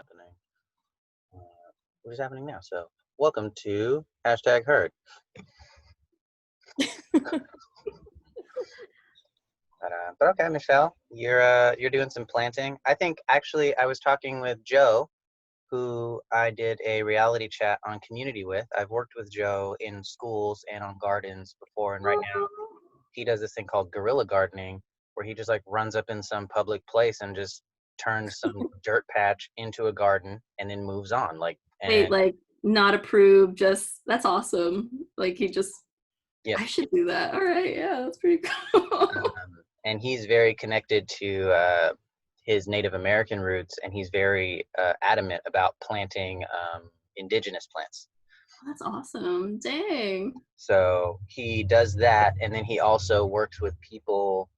happening. What is happening now? So, welcome to #Herd. But okay, Michelle, you're doing some planting. I think actually I was talking with Joe, who I did a reality chat on Community with. I've worked with Joe in schools and on gardens before, and right now he does this thing called guerrilla gardening, where he just like runs up in some public place and just turns some dirt patch into a garden and then moves on. Wait, like not approved, just that's awesome. Like he just Yep. I should do that. All right, yeah, that's pretty cool. And he's very connected to his Native American roots, and he's very adamant about planting indigenous plants. That's awesome. Dang. So he does that, and then he also works with people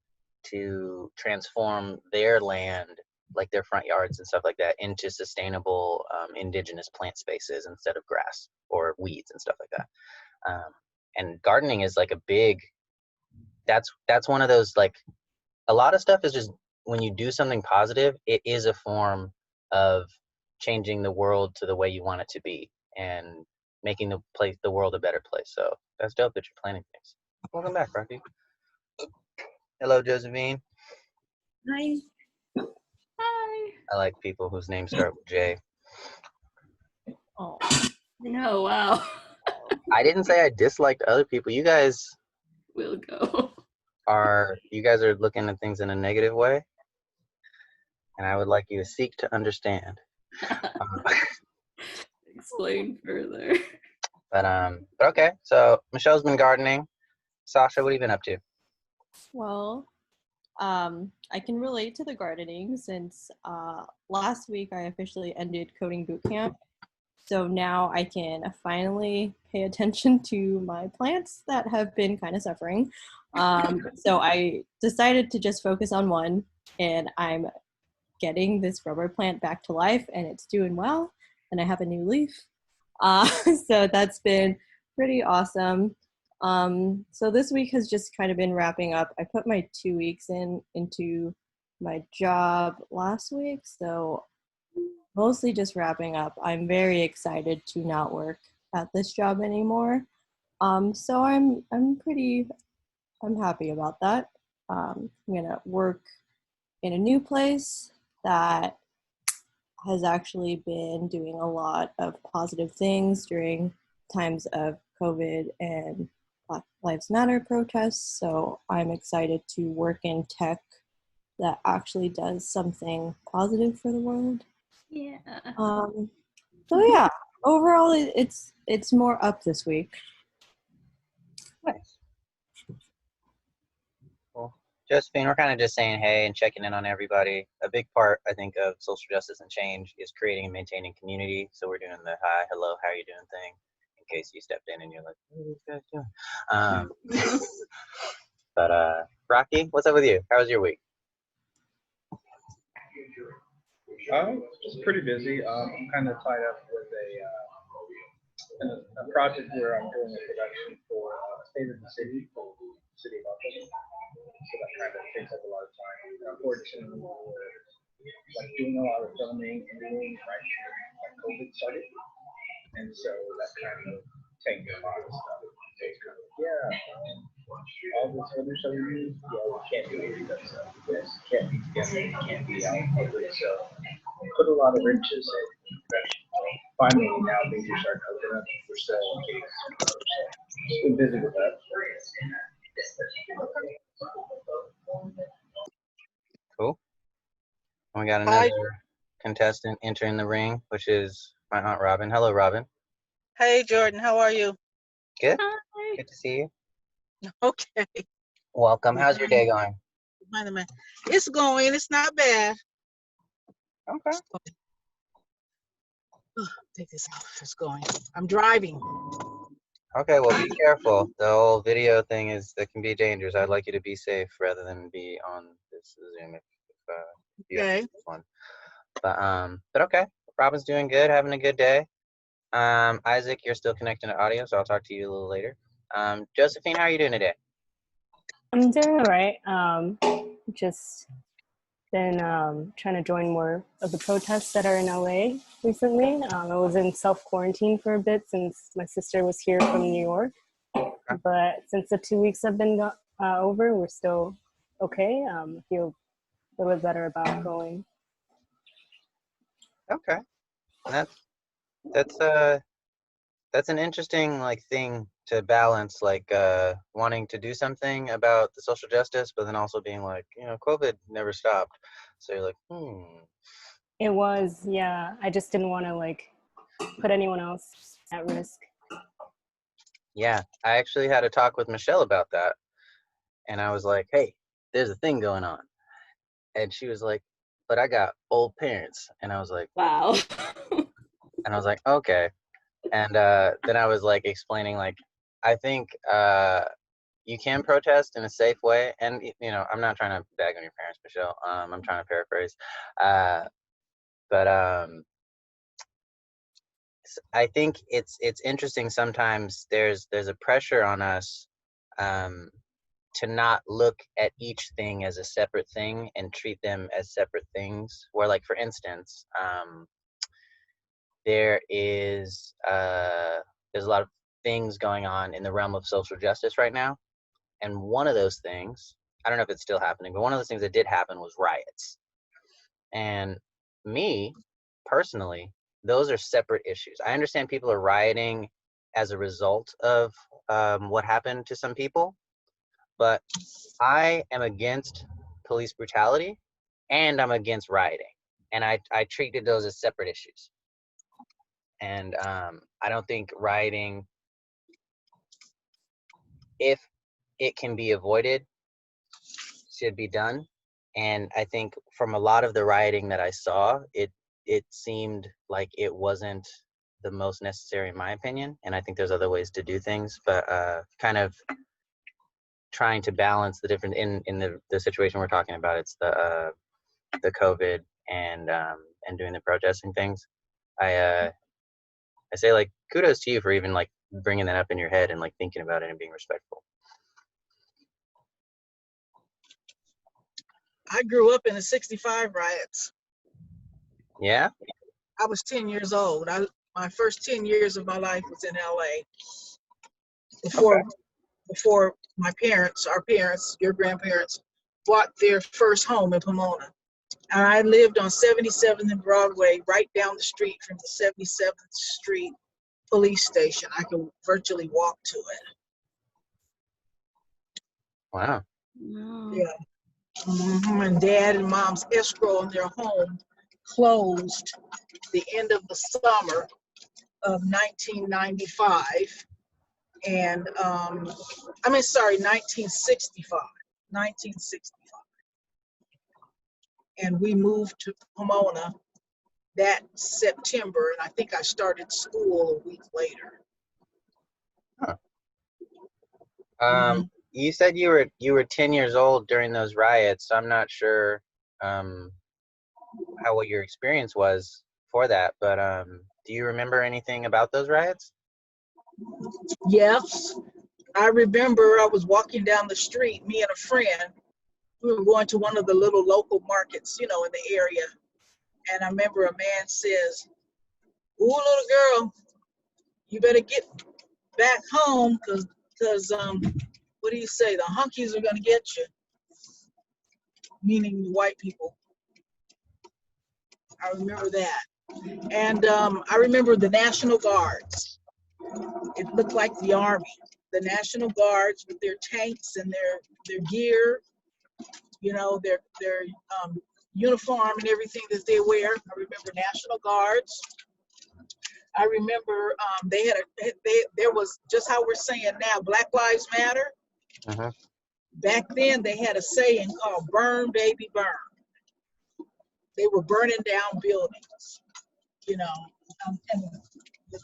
to transform their land, like their front yards and stuff like that, into sustainable indigenous plant spaces instead of grass or weeds and stuff like that. And gardening is like a big, that's one of those, like, a lot of stuff is just, when you do something positive, it is a form of changing the world to the way you want it to be and making the world a better place. So that's dope that you're planning things. Welcome back, Rocky. Hello, Josephine. Hi. Hi. I like people whose names start with J. Oh, no, wow. I didn't say I disliked other people. You guys We'll go. are looking at things in a negative way, and I would like you to seek to understand. Explain further. But okay. So Michelle's been gardening. Sasha, what have you been up to? Well, I can relate to the gardening since last week I officially ended coding boot camp. So now I can finally pay attention to my plants that have been kind of suffering. So I decided to just focus on one, and I'm getting this rubber plant back to life, and it's doing well, and I have a new leaf. So that's been pretty awesome. So this week has just kind of been wrapping up. I put my 2 weeks into my job last week, so mostly just wrapping up. I'm very excited to not work at this job anymore. So I'm happy about that. I'm gonna work in a new place that has actually been doing a lot of positive things during times of COVID and Black Lives Matter protests. So I'm excited to work in tech that actually does something positive for the world. Yeah. So yeah, overall it's more up this week. Nice. Cool. Josephine, we're kind of just saying hey and checking in on everybody. A big part, I think, of social justice and change is creating and maintaining community. So we're doing the hi, hello, how are you doing thing, in case you stepped in and you're like, what are these guys doing? But Rocky, what's up with you? How was your week? Just pretty busy. I'm kind of tied up with a project where I'm doing a production for State of the City for the city of Buffalo. So that kind of takes up a lot of time. Unfortunately, we're like doing a lot of filming and doing right when COVID started, and so that kind of tanked a lot of stuff. So it's kind of all this other stuff we do, we can't do any of that stuff. We just can't be together, we can't be out in public. So put a lot of wrenches in production. Finally, now things are starting to open up. We're still getting just been busy with that. Cool. We got another contestant entering the ring, which is my Aunt Robin. Hello, Robin. Hey, Jordan. How are you? Good. Hi. Good to see you. Okay. Welcome. How's your day going? It's going. It's not bad. Okay. Take this off. It's going. I'm driving. Okay, well, be careful. The whole video thing that can be dangerous. I'd like you to be safe rather than be on this Zoom if you have this one. But okay. Robin's doing good, having a good day. Isaac, you're still connecting to audio, so I'll talk to you a little later. Josephine, how are you doing today? I'm doing all right. Just been trying to join more of the protests that are in LA recently. I was in self-quarantine for a bit since my sister was here from New York. But since the 2 weeks have been over, we're still okay. I feel a little better about going. Okay. That's that's an interesting like thing to balance, like wanting to do something about the social justice, but then also being like, COVID never stopped. So you're like, It was, yeah. I just didn't want to like put anyone else at risk. Yeah, I actually had a talk with Michelle about that. And I was like, hey, there's a thing going on. And she was like, but I got old parents. And I was like, Wow. okay. And then I was like explaining, like, I think you can protest in a safe way. And, I'm not trying to bag on your parents, Michelle. I'm trying to paraphrase. But I think it's interesting. Sometimes there's a pressure on us to not look at each thing as a separate thing and treat them as separate things. Where, like, for instance, there's a lot of things going on in the realm of social justice right now. And one of those things, I don't know if it's still happening, but one of those things that did happen was riots. And me, personally, those are separate issues. I understand people are rioting as a result of what happened to some people, but I am against police brutality and I'm against rioting. And I treated those as separate issues. And I don't think rioting, if it can be avoided, should be done. And I think from a lot of the rioting that I saw, it seemed like it wasn't the most necessary, in my opinion. And I think there's other ways to do things, but kind of trying to balance the different in the situation we're talking about. It's the COVID and doing the protesting things. I say, like, kudos to you for even like bringing that up in your head and like thinking about it and being respectful. I grew up in the 65 riots. Yeah. I was 10 years old. My first 10 years of my life was in LA before my parents, our parents, your grandparents, bought their first home in Pomona. And I lived on 77th and Broadway, right down the street from the 77th Street police station. I could virtually walk to it. Wow. Wow. Yeah. And Dad and Mom's escrow on their home closed the end of the summer of 1995. And 1965. 1965. And we moved to Pomona that September, and I think I started school a week later. Huh. You said you were 10 years old during those riots. So I'm not sure what your experience was for that, but do you remember anything about those riots? Yes, I remember I was walking down the street, me and a friend. We were going to one of the little local markets, in the area. And I remember a man says, "Ooh, little girl, you better get back home because what do you say? The hunkies are going to get you," meaning the white people. I remember that. And I remember the National Guards. It looked like the Army. The National Guards with their tanks and their gear, their uniform and everything that they wear. I remember National Guards. I remember there was, just how we're saying now, Black Lives Matter. Uh-huh. Back then they had a saying called "Burn, baby, burn." They were burning down buildings, and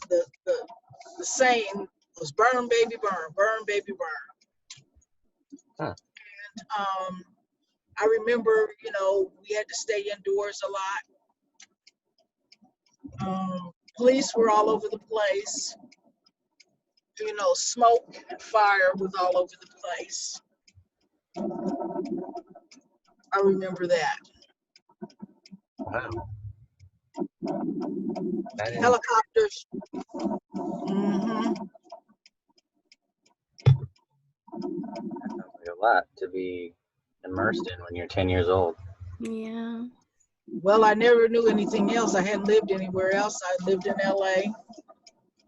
the saying was "Burn, baby, burn, baby, burn." Huh. And I remember, we had to stay indoors a lot. Police were all over the place. Smoke and fire was all over the place. I remember that. Wow. That is Helicopters. Hmm. like a lot to be immersed in when you're 10 years old. Yeah. Well, I never knew anything else. I hadn't lived anywhere else. I lived in LA.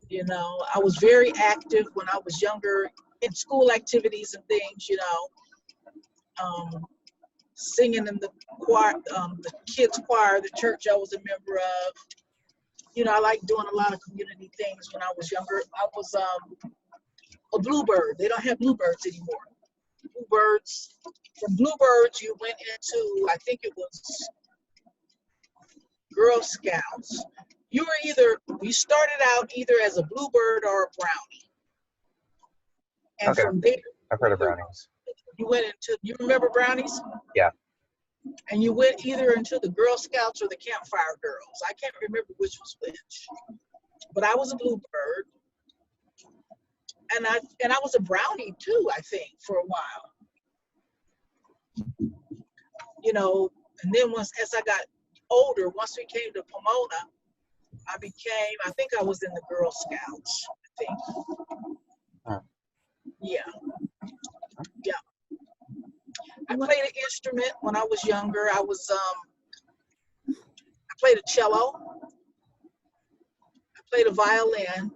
You know, I was very active when I was younger in school activities and things, you know, singing in the choir, the kids choir, the church I was a member of. You know, I like doing a lot of community things when I was younger. I was a bluebird. They don't have bluebirds anymore. Bluebirds, from bluebirds, you went into, I think it was Girl Scouts. You started out either as a bluebird or a brownie. And Okay. from there, I've heard of brownies. you went into, you remember brownies? Yeah. And you went either into the Girl Scouts or the Campfire Girls. I can't remember which was which. But I was a bluebird. And I was a brownie too, I think, for a while. You know, and then as I got older, once we came to Pomona, I think I was in the Girl Scouts, I think. Huh. Yeah. Yeah. I played an instrument when I was younger. I played a cello. I played a violin.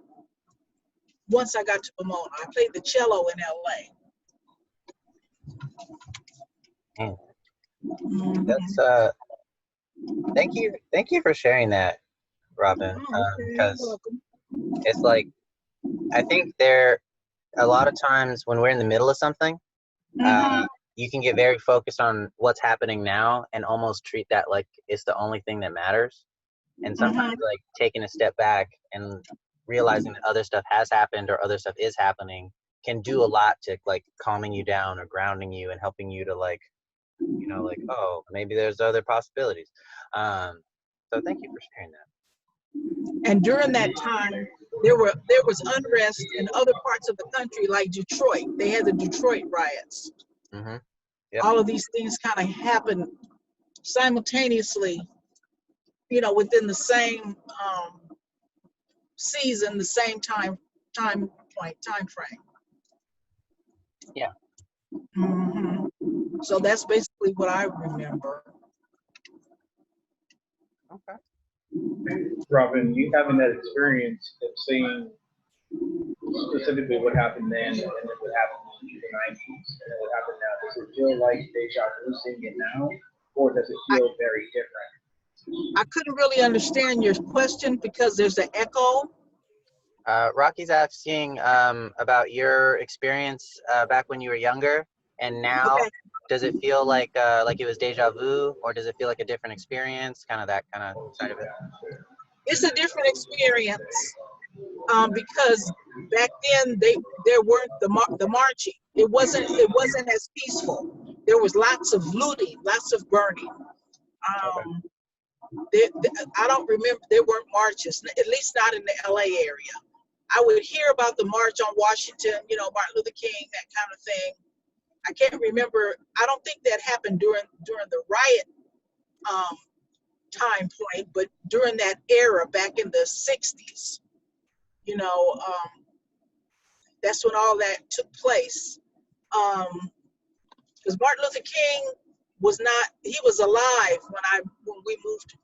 Once I got to Pomona, I played the cello in LA. Mm. Mhm. That's thank you for sharing that, Robin. Oh, okay, you're Because welcome. it's like I think a lot of times when we're in the middle of something, Mhm. you can get very focused on what's happening now and almost treat that like it's the only thing that matters. And sometimes like taking a step back and realizing that other stuff has happened or other stuff is happening can do a lot to like calming you down or grounding you and helping you to like, you know, like, oh, maybe there's other possibilities. So thank you for sharing that. And during that time, there was unrest in other parts of the country, like Detroit. They had the Detroit riots. Mm-hmm. Yep. All of these things kind of happened simultaneously, you know, within the same season, the same time frame. Yeah. Hmm. So that's basically what I remember. Okay. Robin, you having that experience of seeing specifically what happened then and then what happened in the 90s and then what happened now, does it feel like deja vu seeing it now, or does it feel very different? I couldn't really understand your question because there's an echo. Rocky's asking about your experience back when you were younger and now. Okay. Does it feel like it was deja vu, or does it feel like a different experience? Kind of that kind of side of it. It's a different experience because back then there weren't the marching. It wasn't as peaceful. There was lots of looting, lots of burning. I don't remember, there weren't marches, at least not in the LA area. I would hear about the March on Washington, you know, Martin Luther King, that kind of thing. I can't remember. I don't think that happened during the riot time point, but during that era back in the 60s, you know, that's when all that took place. Because Martin Luther King he was alive when we moved to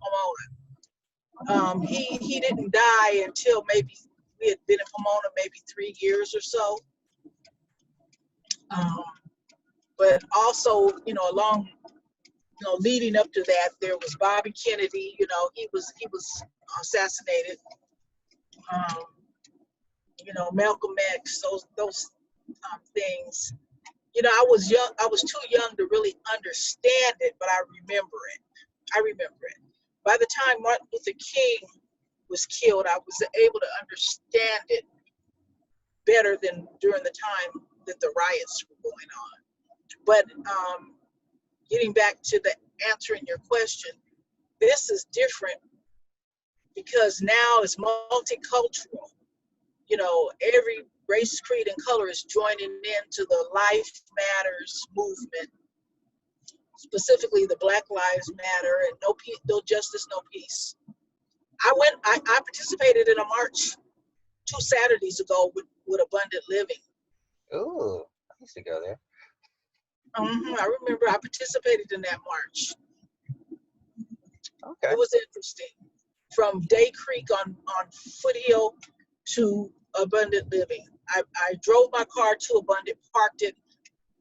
Pomona. He didn't die until maybe we had been in Pomona maybe 3 years or so. But also, you know, leading up to that, there was Bobby Kennedy. You know, he was assassinated. You know, Malcolm X. Those things. You know, I was too young to really understand it, but I remember it. By the time Martin Luther King was killed, I was able to understand it better than during the time that the riots were going on. But getting back to the answering your question, this is different because now it's multicultural. You know, every race, creed, and color is joining into the Life Matters movement. specifically the Black Lives Matter and no no justice, no peace. I participated in a march 2 Saturdays ago with Abundant Living. Ooh, I used to go there. I remember I participated in that march. Okay. It was interesting. From Day Creek on Foothill to Abundant Living. I drove my car to Abundant, parked it,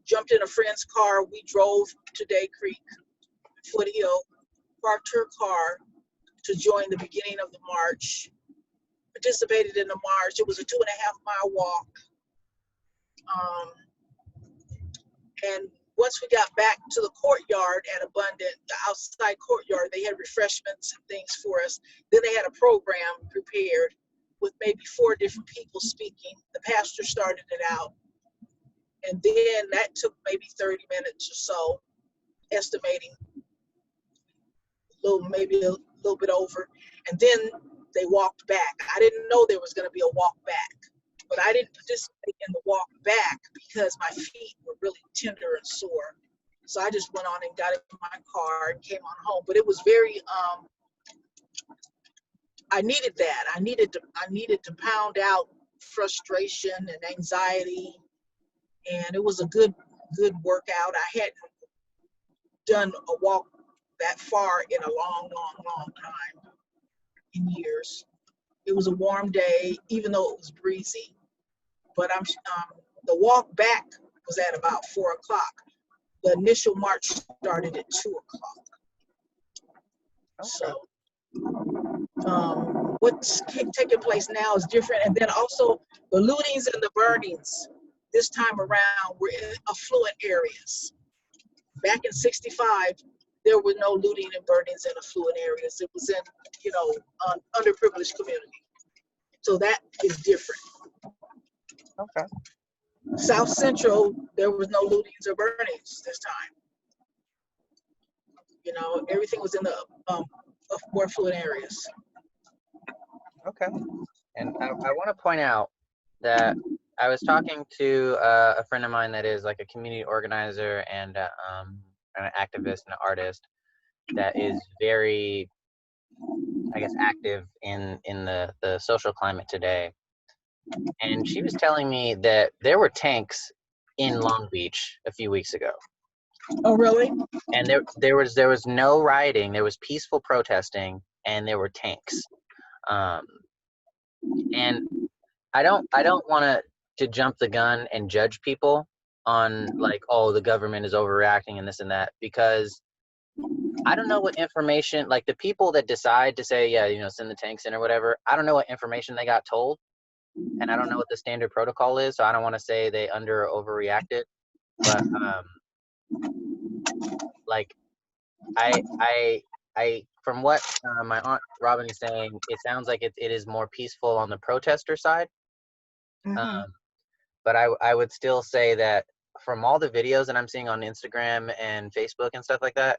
jumped in a friend's car. We drove to Day Creek, Foothill, parked her car to join the beginning of the march. Participated in the march. It was a 2.5-mile walk. And once we got back to the courtyard at Abundant, the outside courtyard, they had refreshments and things for us. Then they had a program prepared with maybe 4 different people speaking. The pastor started it out. And then that took maybe 30 minutes or so, estimating, maybe a little bit over. And then they walked back. I didn't know there was going to be a walk back, but I didn't participate in the walk back because my feet were really tender and sore. So I just went on and got in my car and came on home. But it was very, I needed that. I needed to pound out frustration and anxiety. And it was a good workout. I hadn't done a walk that far in a long time, in years. It was a warm day, even though it was breezy. But the walk back was at about 4 o'clock. The initial march started at 2 o'clock. So what's taking place now is different. And then also the lootings and the burnings this time around were in affluent areas. Back in 65, there were no looting and burnings in affluent areas. It was in, underprivileged community. So that is different. Okay. South Central, there was no lootings or burnings this time. Everything was in the more affluent areas. Okay. And I want to point out that I was talking to a friend of mine that is like a community organizer and an activist and an artist that is very, I guess, active in the social climate today. And she was telling me that there were tanks in Long Beach a few weeks ago. Oh, really? And there was no rioting, there was peaceful protesting, and there were tanks. And I don't want to jump the gun and judge people on like, oh, the government is overreacting and this and that, because I don't know what information, like the people that decide to say, yeah, send the tanks in or whatever, I don't know what information they got told, and I don't know what the standard protocol is, so I don't want to say they under or overreacted, but like I from what my aunt Robin is saying, it sounds like it is more peaceful on the protester side. But I would still say that from all the videos that I'm seeing on Instagram and Facebook and stuff like that,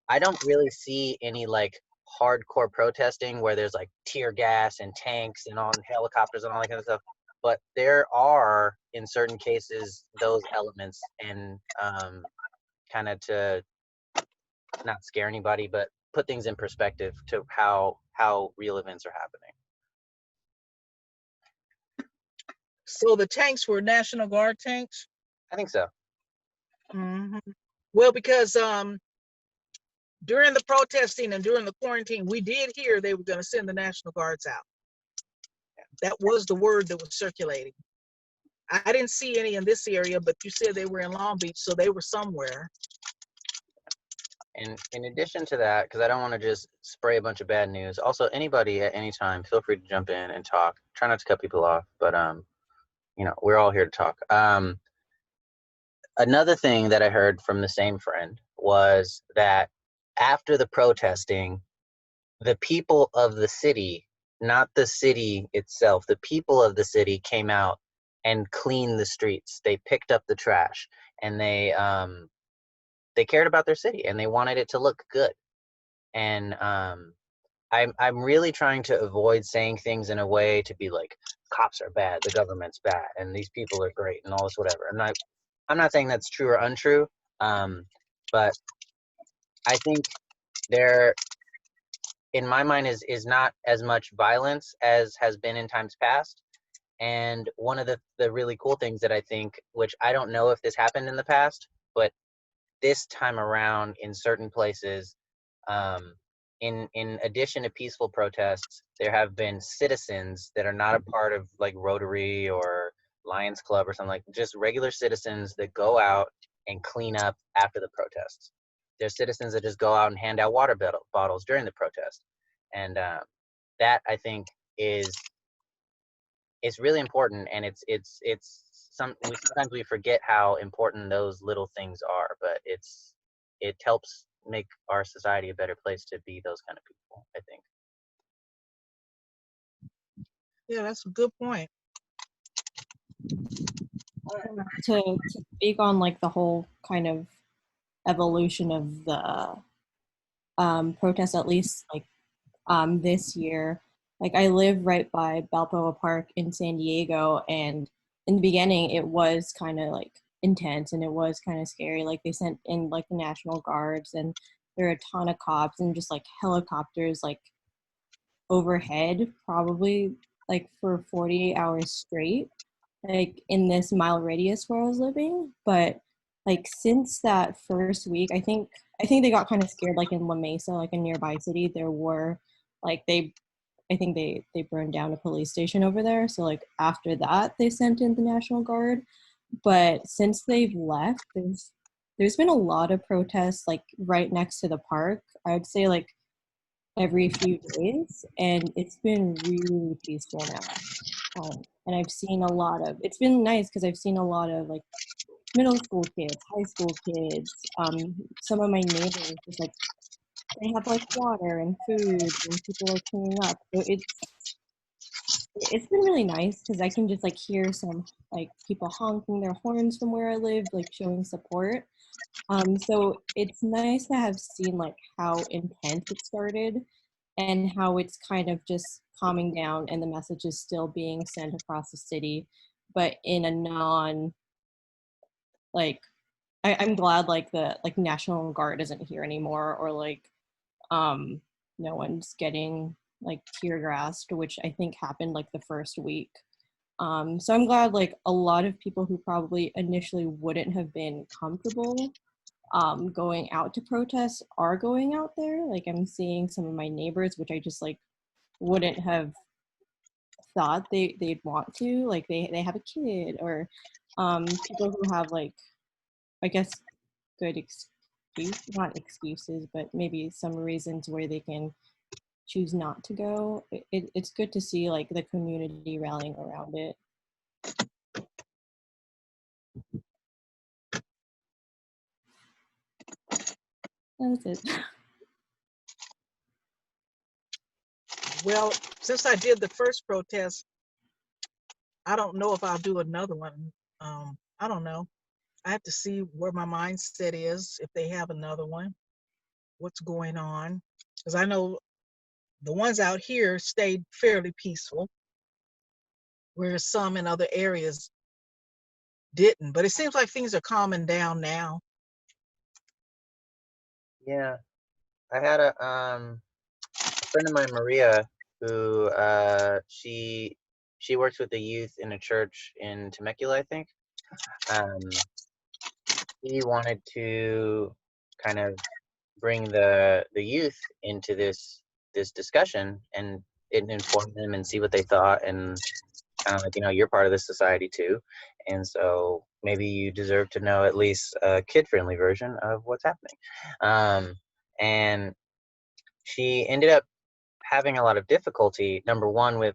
I don't really see any like hardcore protesting where there's like tear gas and tanks and on helicopters and all that kind of stuff. But there are, in certain cases, those elements, and kind of to not scare anybody, but put things in perspective to how real events are happening. So the tanks were National Guard tanks? I think so. Well, because during the protesting and during the quarantine, we did hear they were going to send the National Guards out. That was the word that was circulating. I didn't see any in this area, but you said they were in Long Beach, so they were somewhere. And in addition to that, because I don't want to just spray a bunch of bad news, also anybody at any time, feel free to jump in and talk. Try not to cut people off, but we're all here to talk. Another thing that I heard from the same friend was that after the protesting, the people of the city, not the city itself, the people of the city came out and cleaned the streets. They picked up the trash, and they cared about their city and they wanted it to look good. And I'm really trying to avoid saying things in a way to be like, cops are bad, the government's bad, and these people are great and all this whatever. And I'm not saying that's true or untrue, but I think there, in my mind, is not as much violence as has been in times past. And one of the really cool things that I think, which I don't know if this happened in the past, but this time around in certain places, um, in addition to peaceful protests, there have been citizens that are not a part of like Rotary or Lions Club or something, like just regular citizens that go out and clean up after the protests. There's citizens that just go out and hand out water bottles during the protest, and that I think is it's really important, and sometimes we forget how important those little things are, but it helps make our society a better place to be those kind of people, I think. Yeah, that's a good point. To speak on like the whole kind of evolution of the protests, at least like this year. Like I live right by Balboa Park in San Diego, and in the beginning it was kind of like intense and it was kind of scary. Like they sent in like the National Guards, and there are a ton of cops and just like helicopters like overhead, probably like for 48 hours straight, like in this mile radius where I was living. But like since that first week, I think they got kind of scared. Like in La Mesa, like a nearby city, there were like I think they burned down a police station over there. So like after that, they sent in the National Guard. But since they've left, there's been a lot of protests like right next to the park. I'd say like every few days, and it's been really peaceful now. And I've seen a lot of. It's been nice because I've seen a lot of like middle school kids, high school kids. Some of my neighbors just like they have like water and food, and people are cleaning up. So it's been really nice because I can just like hear some like people honking their horns from where I live, like showing support. So it's nice to have seen like how intense it started and how it's kind of just calming down and the message is still being sent across the city, but in a non like I'm glad like the like National Guard isn't here anymore, or like um no one's getting like tear gassed, which I think happened like the first week. So I'm glad like a lot of people who probably initially wouldn't have been comfortable going out to protest are going out there. Like I'm seeing some of my neighbors, which I just like wouldn't have thought they'd want to. Like they have a kid, or people who have like I guess good excuse, not excuses, but maybe some reasons where they can choose not to go. It's good to see like the community rallying around it. That was it. Well, since I did the first protest, I don't know if I'll do another one. I don't know. I have to see where my mindset is, if they have another one, what's going on. Because I know the ones out here stayed fairly peaceful, whereas some in other areas didn't. But it seems like things are calming down now. Yeah, I had a friend of mine, Maria, who she works with the youth in a church in Temecula, I think. Um, he wanted to kind of bring the youth into this discussion, and inform them and see what they thought, and kind of like, you're part of this society too, and so maybe you deserve to know at least a kid-friendly version of what's happening. And she ended up having a lot of difficulty, number one, with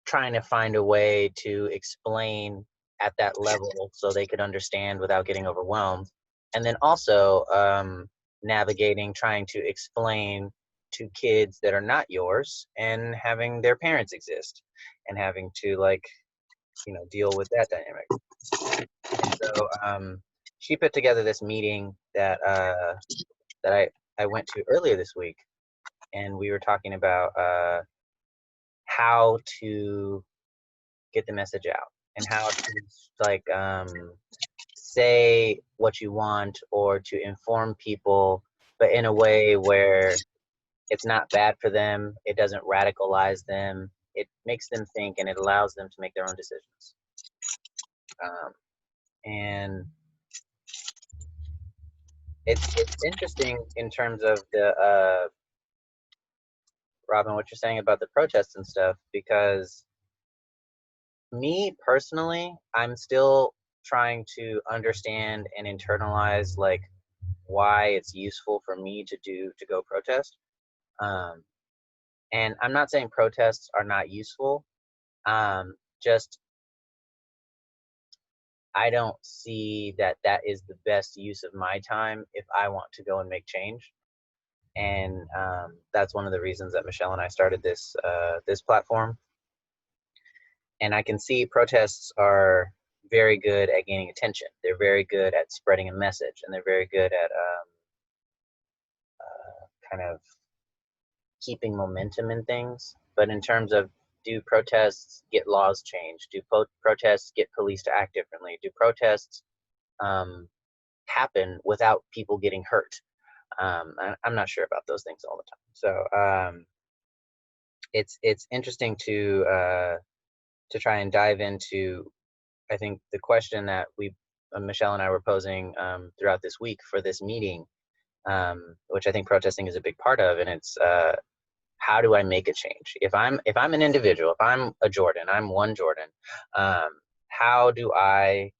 trying to find a way to explain at that level so they could understand without getting overwhelmed, and then also navigating trying to explain to kids that are not yours and having their parents exist, and having to like deal with that dynamic. And so she put together this meeting that I went to earlier this week, and we were talking about how to get the message out, and how to like say what you want, or to inform people but in a way where it's not bad for them. It doesn't radicalize them. It makes them think, and it allows them to make their own decisions. And it's interesting in terms of the Robin, what you're saying about the protests and stuff, because me personally, I'm still trying to understand and internalize like why it's useful for me to go protest. And I'm not saying protests are not useful. Just I don't see that that is the best use of my time if I want to go and make change. And that's one of the reasons that Michelle and I started this this platform. And I can see protests are very good at gaining attention. They're very good at spreading a message, and they're very good at kind of keeping momentum in things. But in terms of, do protests get laws changed? Do protests get police to act differently? Do protests happen without people getting hurt? I'm not sure about those things all the time. So it's interesting to try and dive into, I think, the question that Michelle and I were posing throughout this week for this meeting, which I think protesting is a big part of, and it's how do I make a change? If I'm an individual, if I'm a Jordan, I'm one Jordan, how do I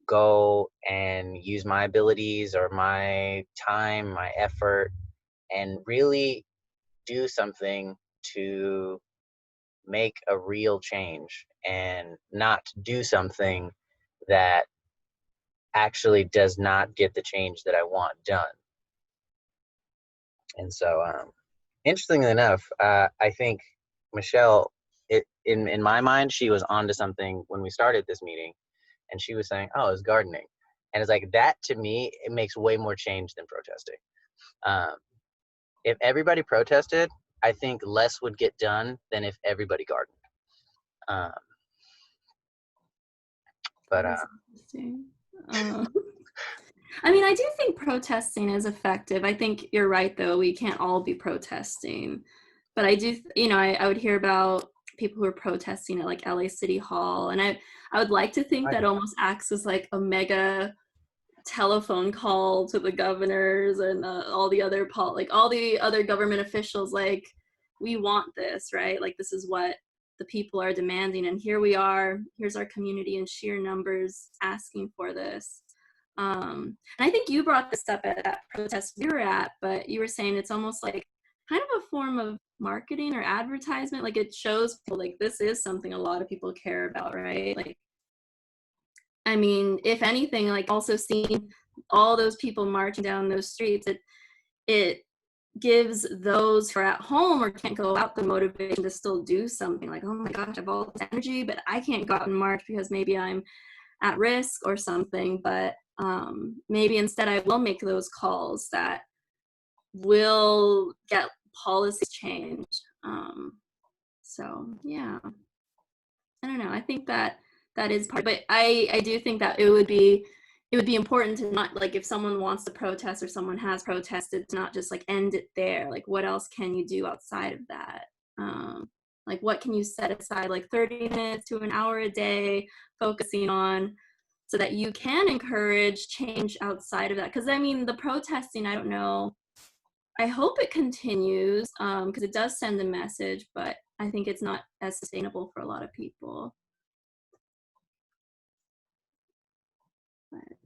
go and use my abilities or my time, my effort, and really do something to make a real change, and not do something that actually does not get the change that I want done. And so, interestingly enough, I think Michelle, in my mind, she was onto something when we started this meeting, and she was saying, "Oh, it's gardening," and it's like that to me. It makes way more change than protesting. If everybody protested, I think less would get done than if everybody gardened. But That's interesting. I mean, I do think protesting is effective. I think you're right, though. We can't all be protesting. But I do, I would hear about people who are protesting at like LA City Hall. And I would like to think that almost acts as like a mega telephone call to the governors and all the other all the other government officials. Like, we want this, right? Like, this is what the people are demanding. And here we are. Here's our community in sheer numbers asking for this. And I think you brought this up at that protest we were at, but you were saying it's almost like kind of a form of marketing or advertisement. Like, it shows people like this is something a lot of people care about, right? Like, I mean, if anything, like also seeing all those people marching down those streets, it gives those who are at home or can't go out the motivation to still do something. Like, oh my gosh, I have all this energy, but I can't go out and march because maybe I'm at risk or something. But maybe instead I will make those calls that will get policies changed. So yeah, I don't know. I think that is part, but I do think that it would be important to not, like, if someone wants to protest or someone has protested, to not just like end it there. Like, what else can you do outside of that? Like, what can you set aside, like 30 minutes to an hour a day focusing on, so that you can encourage change outside of that? Because I mean, the protesting, I don't know, I hope it continues, because it does send a message, but I think it's not as sustainable for a lot of people. But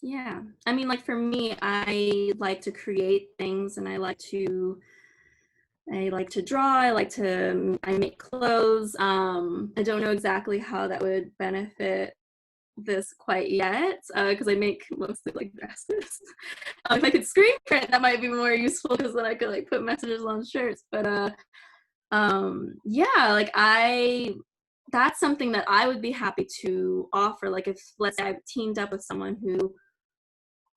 yeah, I mean, like for me, I like to create things, and I like to draw. I make clothes. I don't know exactly how that would benefit this quite yet, because I make mostly like dresses. If I could screen print, that might be more useful, because then I could like put messages on shirts. But yeah, like that's something that I would be happy to offer. Like, if, let's say, I've teamed up with someone who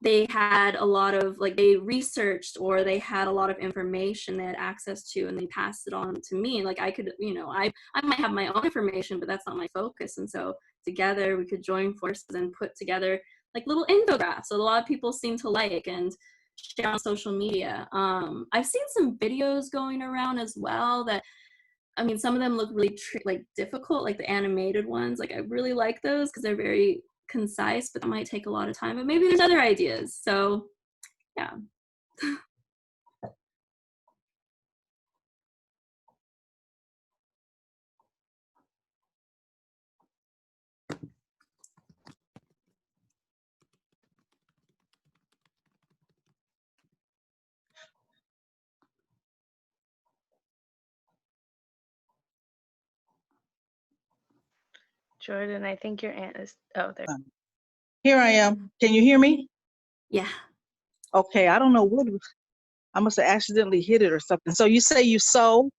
they had a lot of, like, they researched, or they had a lot of information they had access to, and they passed it on to me. Like, I could, I might have my own information, but that's not my focus. And so together we could join forces and put together like little infographics that a lot of people seem to like. And share on social media. I've seen some videos going around as well that, I mean, some of them look really like difficult, like the animated ones. Like I really like those because they're very concise, but that might take a lot of time. But maybe there's other ideas. So yeah. Jordan, I think your aunt is. Oh, there. Here I am. Can you hear me? Yeah. Okay, I don't know what, I must have accidentally hit it or something. So you say you sew?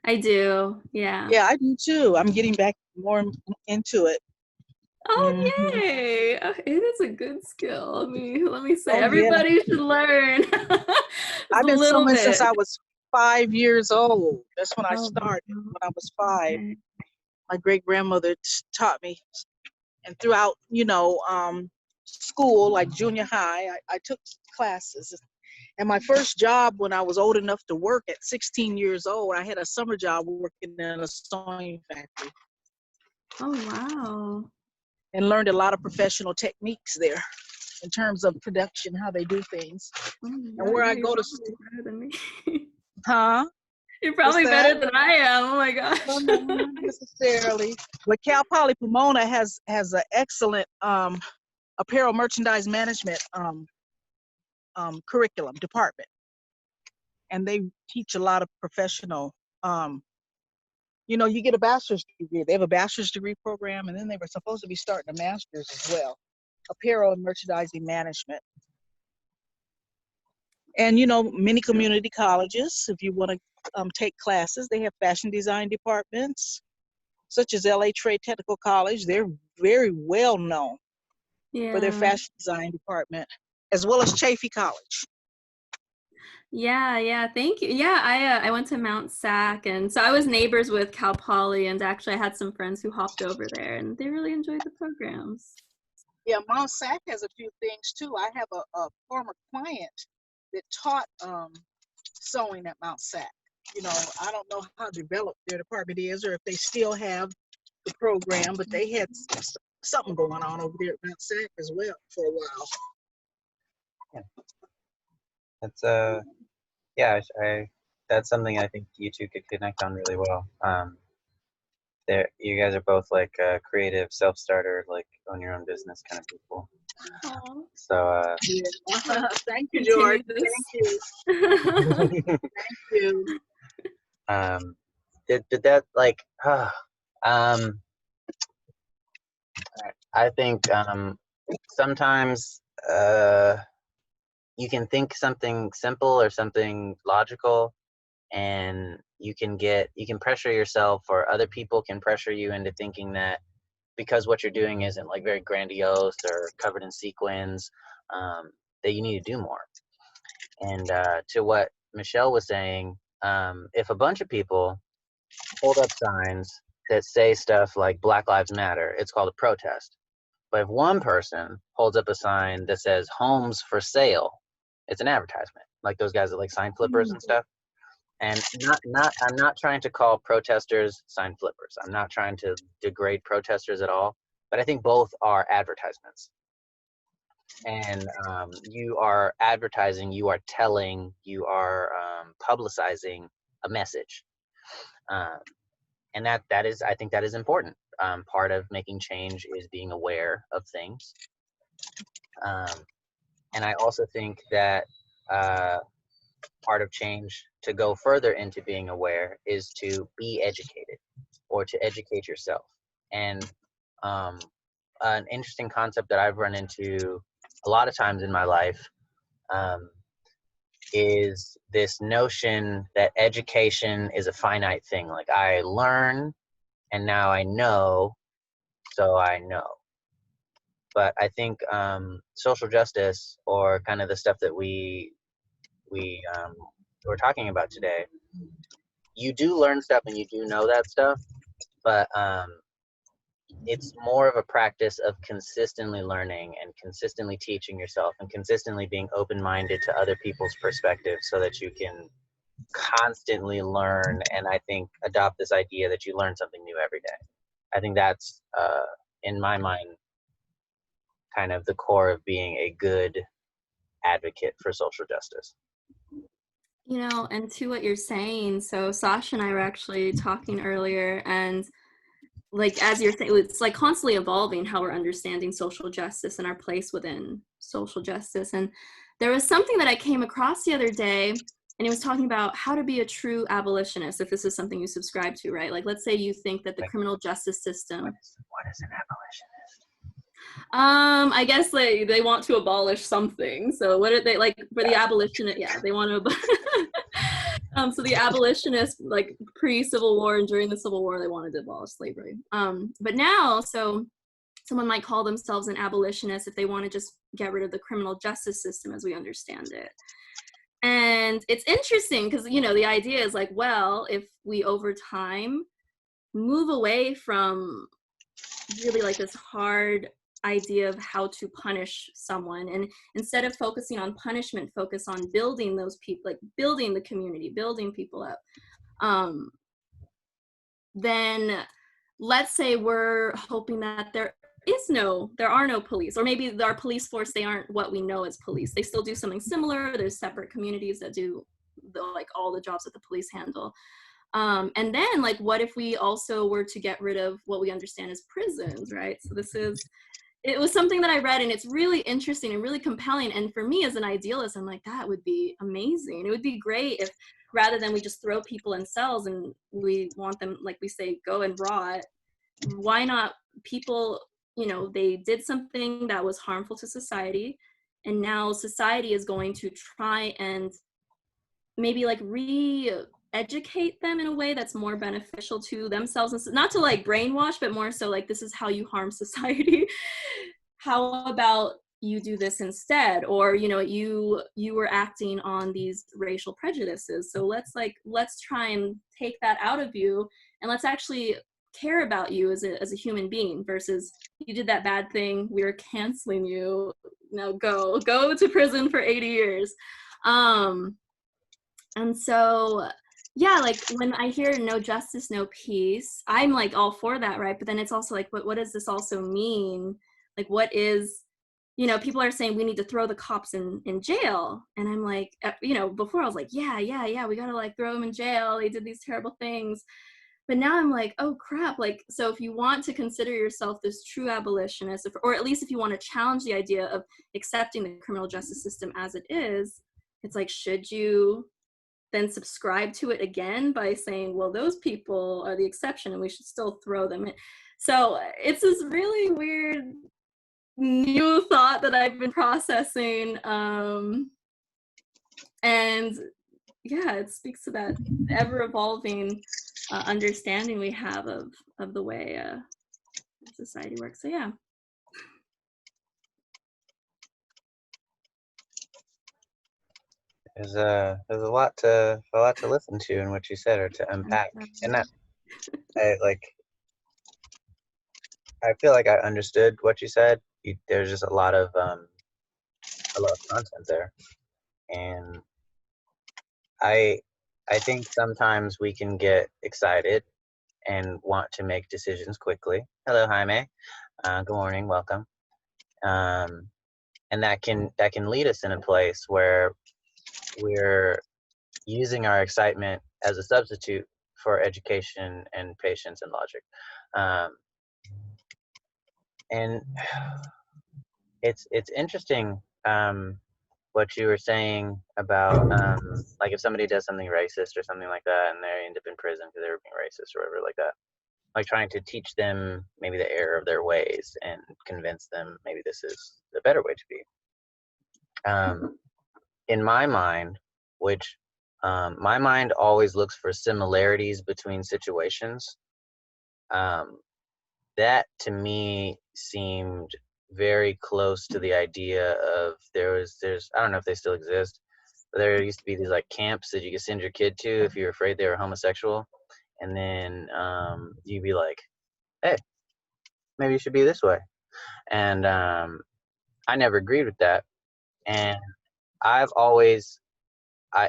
I do. Yeah. Yeah, I do too. I'm getting back more into it. Oh, Mhm. yay. It is a good skill. Let me say, Oh, yeah. everybody should learn. Just I've a been little sewing bit. since I was 5 years old. That's when I Oh, started, wow. when I was 5. Okay. My great grandmother taught me. And throughout, school, like junior high, I took classes. And my first job when I was old enough to work at 16 years old, I had a summer job working in a sewing factory Oh, wow. and learned a lot of professional techniques there in terms of production, how they do things. Oh, And where yeah, I you're go to, probably better than me. huh? You're What's probably that? better than I am. Oh my gosh. No, no, not necessarily. But Cal Poly Pomona has an excellent apparel merchandise management curriculum department, and they teach a lot of professional. You get a bachelor's degree. They have a bachelor's degree program, and then they were supposed to be starting a master's as well, apparel and merchandising management. And many community colleges, if you want to take classes, they have fashion design departments, such as LA Trade Technical College. They're very well known for their Yeah. fashion design department, as well as Chaffey College. Yeah. Thank you. Yeah, I went to Mount Sac, and so I was neighbors with Cal Poly, and actually I had some friends who hopped over there, and they really enjoyed the programs. Yeah, Mount Sac has a few things too. I have a former client that taught sewing at Mount Sac. I don't know how developed their department is or if they still have the program, but they had something going on over there at Mount Sac as well for a while. That's yeah, that's something I think you two could connect on really well. You guys are both like creative, self-starter, like own your own business kind of people. Aw. So Yeah. Thank you, George. Thank you. Thank you. did that like I think sometimes you can think something simple or something logical, and you can pressure yourself, or other people can pressure you into thinking that because what you're doing isn't like very grandiose or covered in sequins, that you need to do more. And to what Michelle was saying, if a bunch of people hold up signs that say stuff like Black Lives Matter, it's called a protest. But if one person holds up a sign that says homes for sale, it's an advertisement, like those guys that like sign flippers and stuff. And I'm not trying to call protesters sign flippers. I'm not trying to degrade protesters at all, but I think both are advertisements. And you are advertising, you are telling, you are publicizing a message. And that is, I think that is important. Part of making change is being aware of things. And I also think that part of change, to go further into being aware, is to be educated or to educate yourself. And an interesting concept that I've run into a lot of times in my life is this notion that education is a finite thing. Like I learn and now I know, so I know. But I think social justice, or kind of the stuff that we're talking about today, you do learn stuff and you do know that stuff, but it's more of a practice of consistently learning and consistently teaching yourself and consistently being open-minded to other people's perspectives so that you can constantly learn, and I think adopt this idea that you learn something new every day. I think that's in my mind kind of the core of being a good advocate for social justice. You know, and to what you're saying, so Sasha and I were actually talking earlier, and like as you're saying, it's like constantly evolving how we're understanding social justice and our place within social justice. And there was something that I came across the other day, and he was talking about how to be a true abolitionist, if this is something you subscribe to, right? Like, let's say you think that the criminal justice system. What is an abolitionist? I guess they want to abolish something. So what are they like for the abolitionists? Yeah, they want to. So the abolitionists, like pre-Civil War and during the Civil War, they wanted to abolish slavery. But now, so someone might call themselves an abolitionist if they want to just get rid of the criminal justice system as we understand it. And it's interesting because, you know, the idea is like, well, if we over time move away from really like this hard idea of how to punish someone, and instead of focusing on punishment, focus on building those people, like building the community, building people up, then let's say we're hoping that there are no police, or maybe our police force, they aren't what we know as police. They still do something similar. There's separate communities that do like all the jobs that the police handle. And then like, what if we also were to get rid of what we understand as prisons, right? So it was something that I read, and it's really interesting and really compelling. And for me as an idealist, I'm like, that would be amazing. It would be great if rather than we just throw people in cells and we want them, like we say, go and rot, why not people, you know, they did something that was harmful to society, and now society is going to try and maybe like educate them in a way that's more beneficial to themselves, and not to like brainwash, but more so like, this is how you harm society. How about you do this instead? Or, you know, you were acting on these racial prejudices, so let's try and take that out of you, and let's actually care about you as a human being, versus you did that bad thing, we're canceling you, now go to prison for 80 years. And so yeah, like when I hear no justice, no peace, I'm like all for that, right? But then it's also like, what does this also mean? Like, what is, you know, people are saying we need to throw the cops in jail. And I'm like, you know, before I was like, yeah, we gotta like throw them in jail. They did these terrible things. But now I'm like, oh crap. Like, so if you want to consider yourself this true abolitionist, or at least if you want to challenge the idea of accepting the criminal justice system as it is, it's like, should you then subscribe to it again by saying, well, those people are the exception and we should still throw them in? So it's this really weird new thought that I've been processing. And yeah, it speaks to that ever evolving understanding we have of the way society works. So yeah. There's a lot to listen to in what you said, or to unpack, and that I feel like I understood what you said. There's just a lot of content there, and I think sometimes we can get excited and want to make decisions quickly. Hello, Jaime. Good morning. Welcome. And that can lead us in a place where we're using our excitement as a substitute for education and patience and logic. And it's interesting what you were saying about like if somebody does something racist or something like that and they end up in prison because they were being racist or whatever like that, like trying to teach them maybe the error of their ways and convince them maybe this is the better way to be. In my mind, which my mind always looks for similarities between situations, that to me seemed very close to the idea of there's I don't know if they still exist, but there used to be these like camps that you could send your kid to if you're afraid they were homosexual, and then you'd be like, hey, maybe you should be this way. And I never agreed with that. And I've always,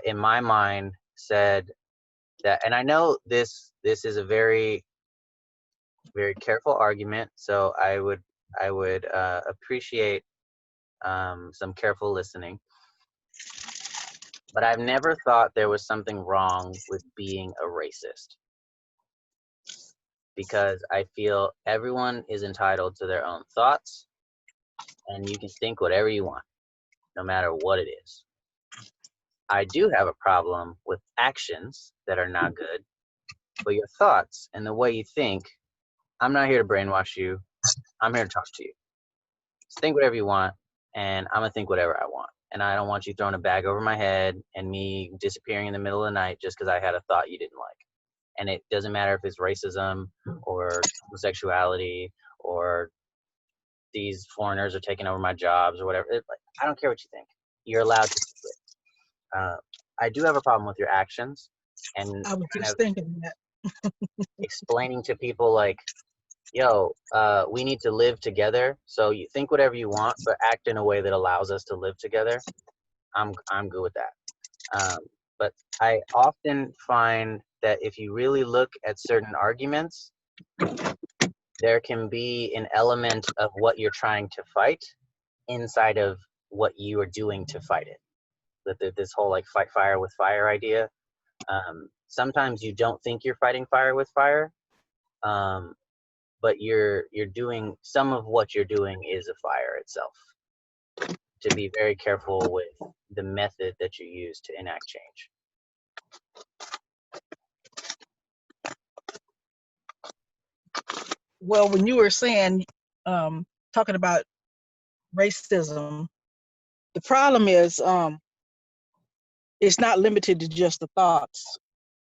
in my mind, said that, and I know this is a very, very careful argument. So I would appreciate some careful listening. But I've never thought there was something wrong with being a racist, because I feel everyone is entitled to their own thoughts, and you can think whatever you want, no matter what it is. I do have a problem with actions that are not good, but your thoughts and the way you think, I'm not here to brainwash you. I'm here to talk to you. Just think whatever you want, and I'm gonna think whatever I want. And I don't want you throwing a bag over my head and me disappearing in the middle of the night just because I had a thought you didn't like. And it doesn't matter if it's racism or homosexuality or these foreigners are taking over my jobs or whatever. I don't care what you think. You're allowed to do it. I do have a problem with your actions, and I was kind just of thinking that. explaining to people like, yo, we need to live together. So you think whatever you want, but act in a way that allows us to live together. I'm good with that. But I often find that if you really look at certain arguments, there can be an element of what you're trying to fight inside of what you are doing to fight it. This whole like fight fire with fire idea. Sometimes you don't think you're fighting fire with fire, but you're doing, some of what you're doing is a fire itself. To be very careful with the method that you use to enact change. Well, when you were saying, talking about racism, the problem is it's not limited to just the thoughts.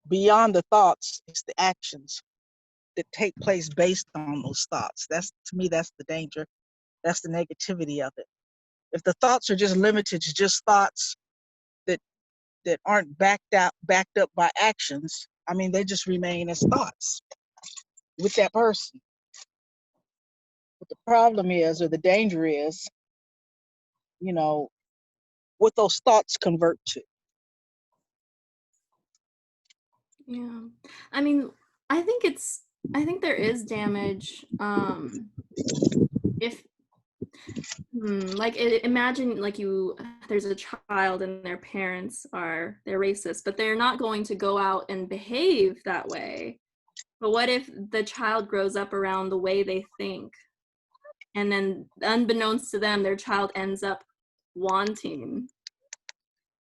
Beyond the thoughts, it's the actions that take place based on those thoughts. That's, to me, that's the danger. That's the negativity of it. If the thoughts are just limited to just thoughts that aren't backed up by actions, I mean, they just remain as thoughts with that person. What the problem is, or the danger is, you know, what those thoughts convert to. Yeah. I mean, I think there is damage. If like imagine like there's a child and their parents they're racist, but they're not going to go out and behave that way. But what if the child grows up around the way they think, and then unbeknownst to them, their child ends up wanting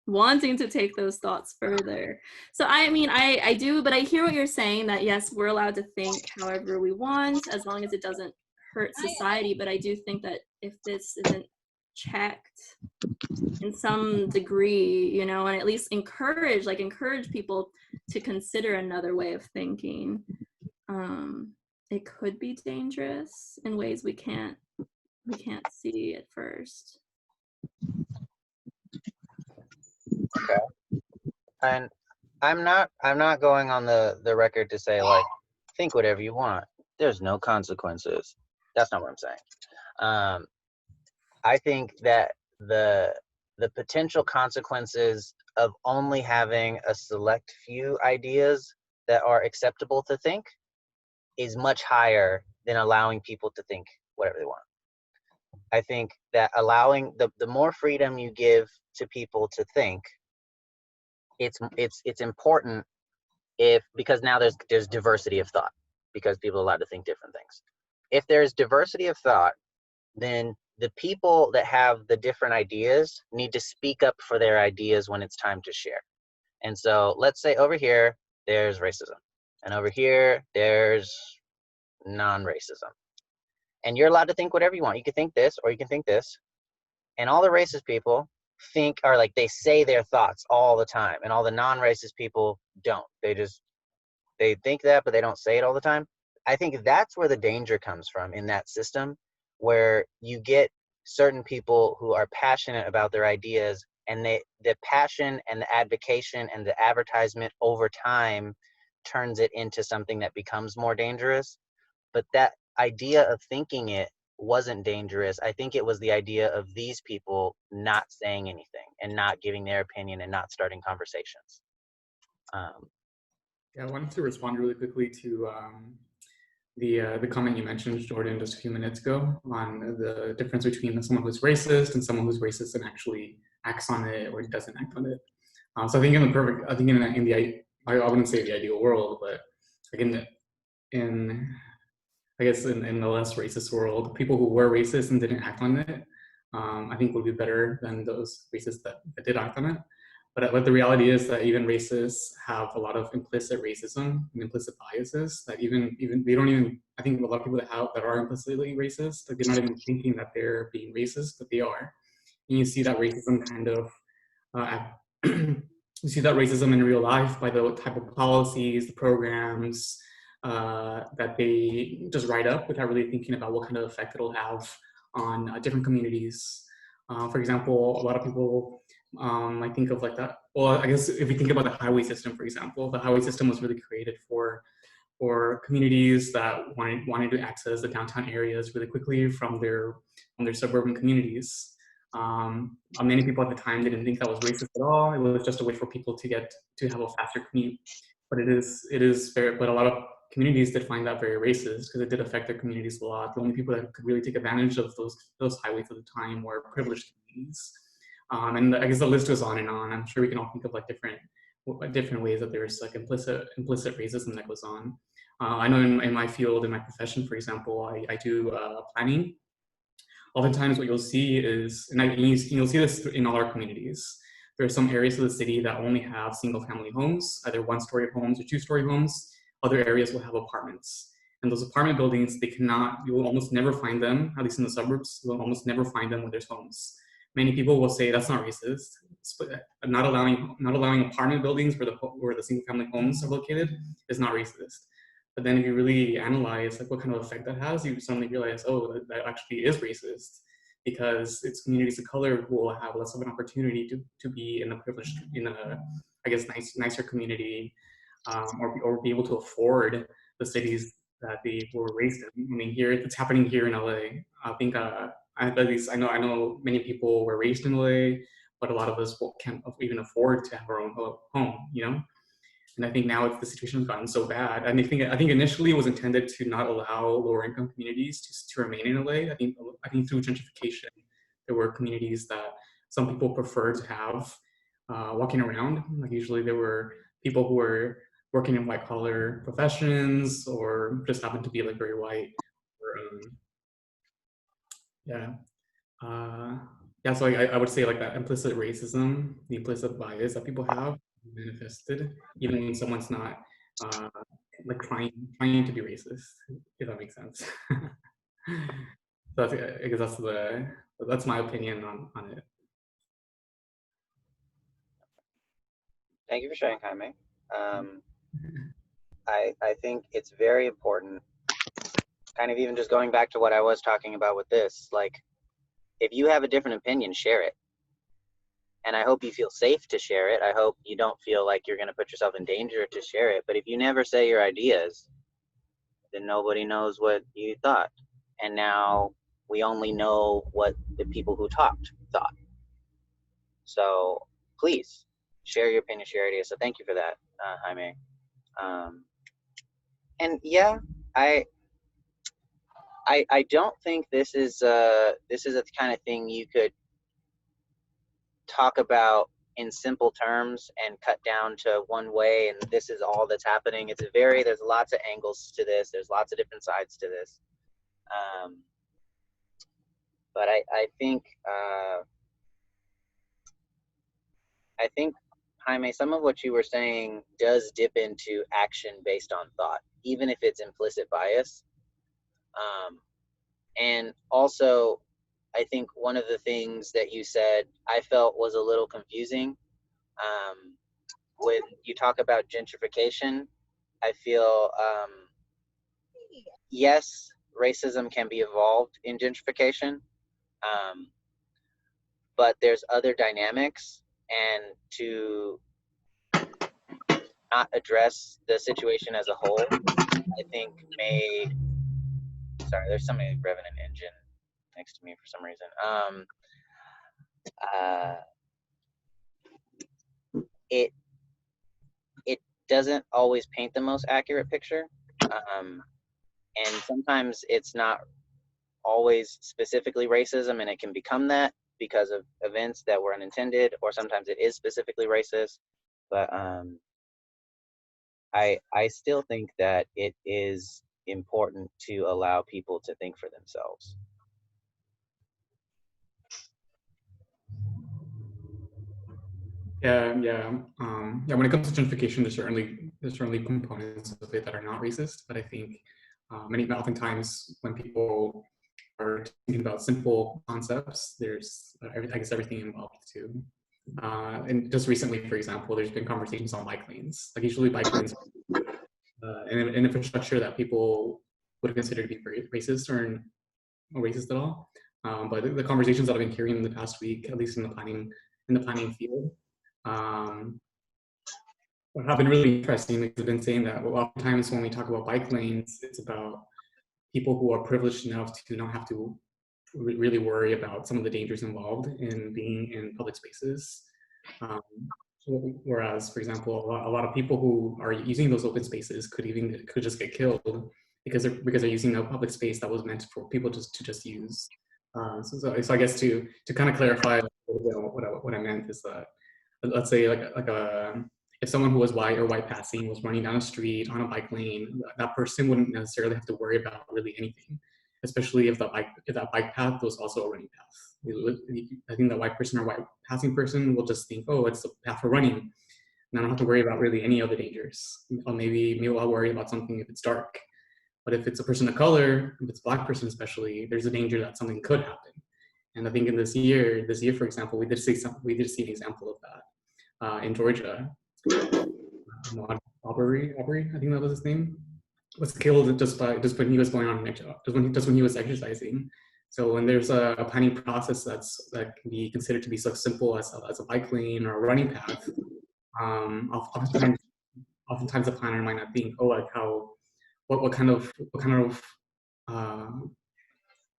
to take those thoughts further. So I mean, I do, but I hear what you're saying, that yes, we're allowed to think however we want as long as it doesn't hurt society. But I do think that if this isn't checked in some degree, you know, and at least encourage people to consider another way of thinking, it could be dangerous in ways we can't see at first. Okay. And I'm not going on the record to say like, think whatever you want. There's no consequences. That's not what I'm saying. I think that the potential consequences of only having a select few ideas that are acceptable to think is much higher than allowing people to think whatever they want. I think that allowing the more freedom you give to people to think, it's important, because now there's diversity of thought, because people are allowed to think different things. If there's diversity of thought, then the people that have the different ideas need to speak up for their ideas when it's time to share. And so let's say over here there's racism, and over here there's non-racism, and you're allowed to think whatever you want. You can think this or you can think this, and all the racist people think, or like they say their thoughts all the time, and all the non-racist people don't. They think that, but they don't say it all the time. I think that's where the danger comes from in that system, where you get certain people who are passionate about their ideas, and the passion and the advocation and the advertisement over time turns it into something that becomes more dangerous. But idea of thinking it wasn't dangerous. I think it was the idea of these people not saying anything and not giving their opinion and not starting conversations. Yeah, I wanted to respond really quickly to the comment you mentioned, Jordan, just a few minutes ago on the difference between someone who's racist and someone who's racist and actually acts on it or doesn't act on it. So I think in the perfect, I think in the, I wouldn't say the ideal world, but like I guess in the less racist world, people who were racist and didn't act on it, I think would be better than those racists that did act on it. But the reality is that even racists have a lot of implicit racism and implicit biases that even they don't even, I think a lot of people that are implicitly racist, like they're not even thinking that they're being racist, but they are. And you see that racism kind of, you see that racism in real life by the type of policies, the programs that they just write up without really thinking about what kind of effect it'll have on different communities. For example, a lot of people I think of like that. Well, I guess if we think about the highway system, for example, the highway system was really created for communities that wanted to access the downtown areas really quickly from their suburban communities. Many people at the time didn't think that was racist at all. It was just a way for people to have a faster commute. But it is very, but a lot of communities did find that very racist because it did affect their communities a lot. The only people that could really take advantage of those highways at the time were privileged communities. And I guess the list goes on and on. I'm sure we can all think of like different ways that there's like implicit racism that goes on. I know in my field, in my profession, for example, I do planning. Oftentimes what you'll see is, and you'll see this in all our communities, there are some areas of the city that only have single family homes, either 1-story homes or 2-story homes. Other areas will have apartments. And those apartment buildings, you will almost never find them, at least in the suburbs, you will almost never find them when there's homes. Many people will say that's not racist. Not allowing apartment buildings where the single family homes are located is not racist. But then if you really analyze like what kind of effect that has, you suddenly realize, oh, that actually is racist, because it's communities of color who will have less of an opportunity to be in nicer community, or be able to afford the cities that they were raised in. I mean, it's happening here in LA. I think at least I know many people were raised in LA, but a lot of us can't even afford to have our own home, you know? And I think now the situation has gotten so bad. And I think initially it was intended to not allow lower income communities to remain in LA. I think through gentrification, there were communities that some people prefer to have walking around. Like usually there were people who were working in white collar professions or just happened to be like very white. So I would say like that implicit racism, the implicit bias that people have manifested, even when someone's not like trying to be racist, if that makes sense. So I guess that's my opinion on it. Thank you for sharing, Jaime. I think it's very important, kind of even just going back to what I was talking about with this, like, if you have a different opinion, share it. And I hope you feel safe to share it. I hope you don't feel like you're going to put yourself in danger to share it. But if you never say your ideas, then nobody knows what you thought. And now we only know what the people who talked thought. So please share your opinion, share your ideas. So thank you for that, Jaime. And yeah, I don't think this is a kind of thing you could talk about in simple terms and cut down to one way and this is all that's happening. There's lots of angles to this. There's lots of different sides to this. But I think Jaime, some of what you were saying does dip into action based on thought, even if it's implicit bias. And also, I think one of the things that you said I felt was a little confusing. When you talk about gentrification, I feel, yes, racism can be evolved in gentrification, but there's other dynamics, and to not address the situation as a whole, I think may Sorry, there's somebody revving an engine next to me for some reason. It doesn't always paint the most accurate picture, and sometimes it's not always specifically racism, and it can become that because of events that were unintended, or sometimes it is specifically racist. But I still think that it is important to allow people to think for themselves. Yeah. When it comes to gentrification, there's certainly components of it that are not racist, but I think oftentimes when people are thinking about simple concepts, there's I guess everything involved too. And just recently, for example, there's been conversations on bike lanes. Like usually bike lanes and infrastructure that people would consider to be racist or racist at all. But the conversations that I've been hearing in the past week, at least in the planning field, what have been really interesting is I've been saying that oftentimes when we talk about bike lanes, it's about people who are privileged enough to not have to really worry about some of the dangers involved in being in public spaces. Whereas, for example, a lot of people who are using those open spaces could just get killed because they're using a public space that was meant for people to just use. So I guess to kind of clarify what I meant is that, let's say if someone who was white or white passing was running down a street on a bike lane, that person wouldn't necessarily have to worry about really anything, especially if that bike path was also a running path. I think the white person or white passing person will just think, oh, it's a path for running, and I don't have to worry about really any of the dangers. Or maybe I'll worry about something if it's dark. But if it's a person of color, if it's a Black person especially, there's a danger that something could happen. And I think in this year, for example, we did see an example of that in Georgia. Aubrey, I think that was his name, was killed just when he was going on just when he was exercising. So when there's a planning process that can be considered to be so simple as a bike lane or a running path, oftentimes the planner might not think, oh, like what kind of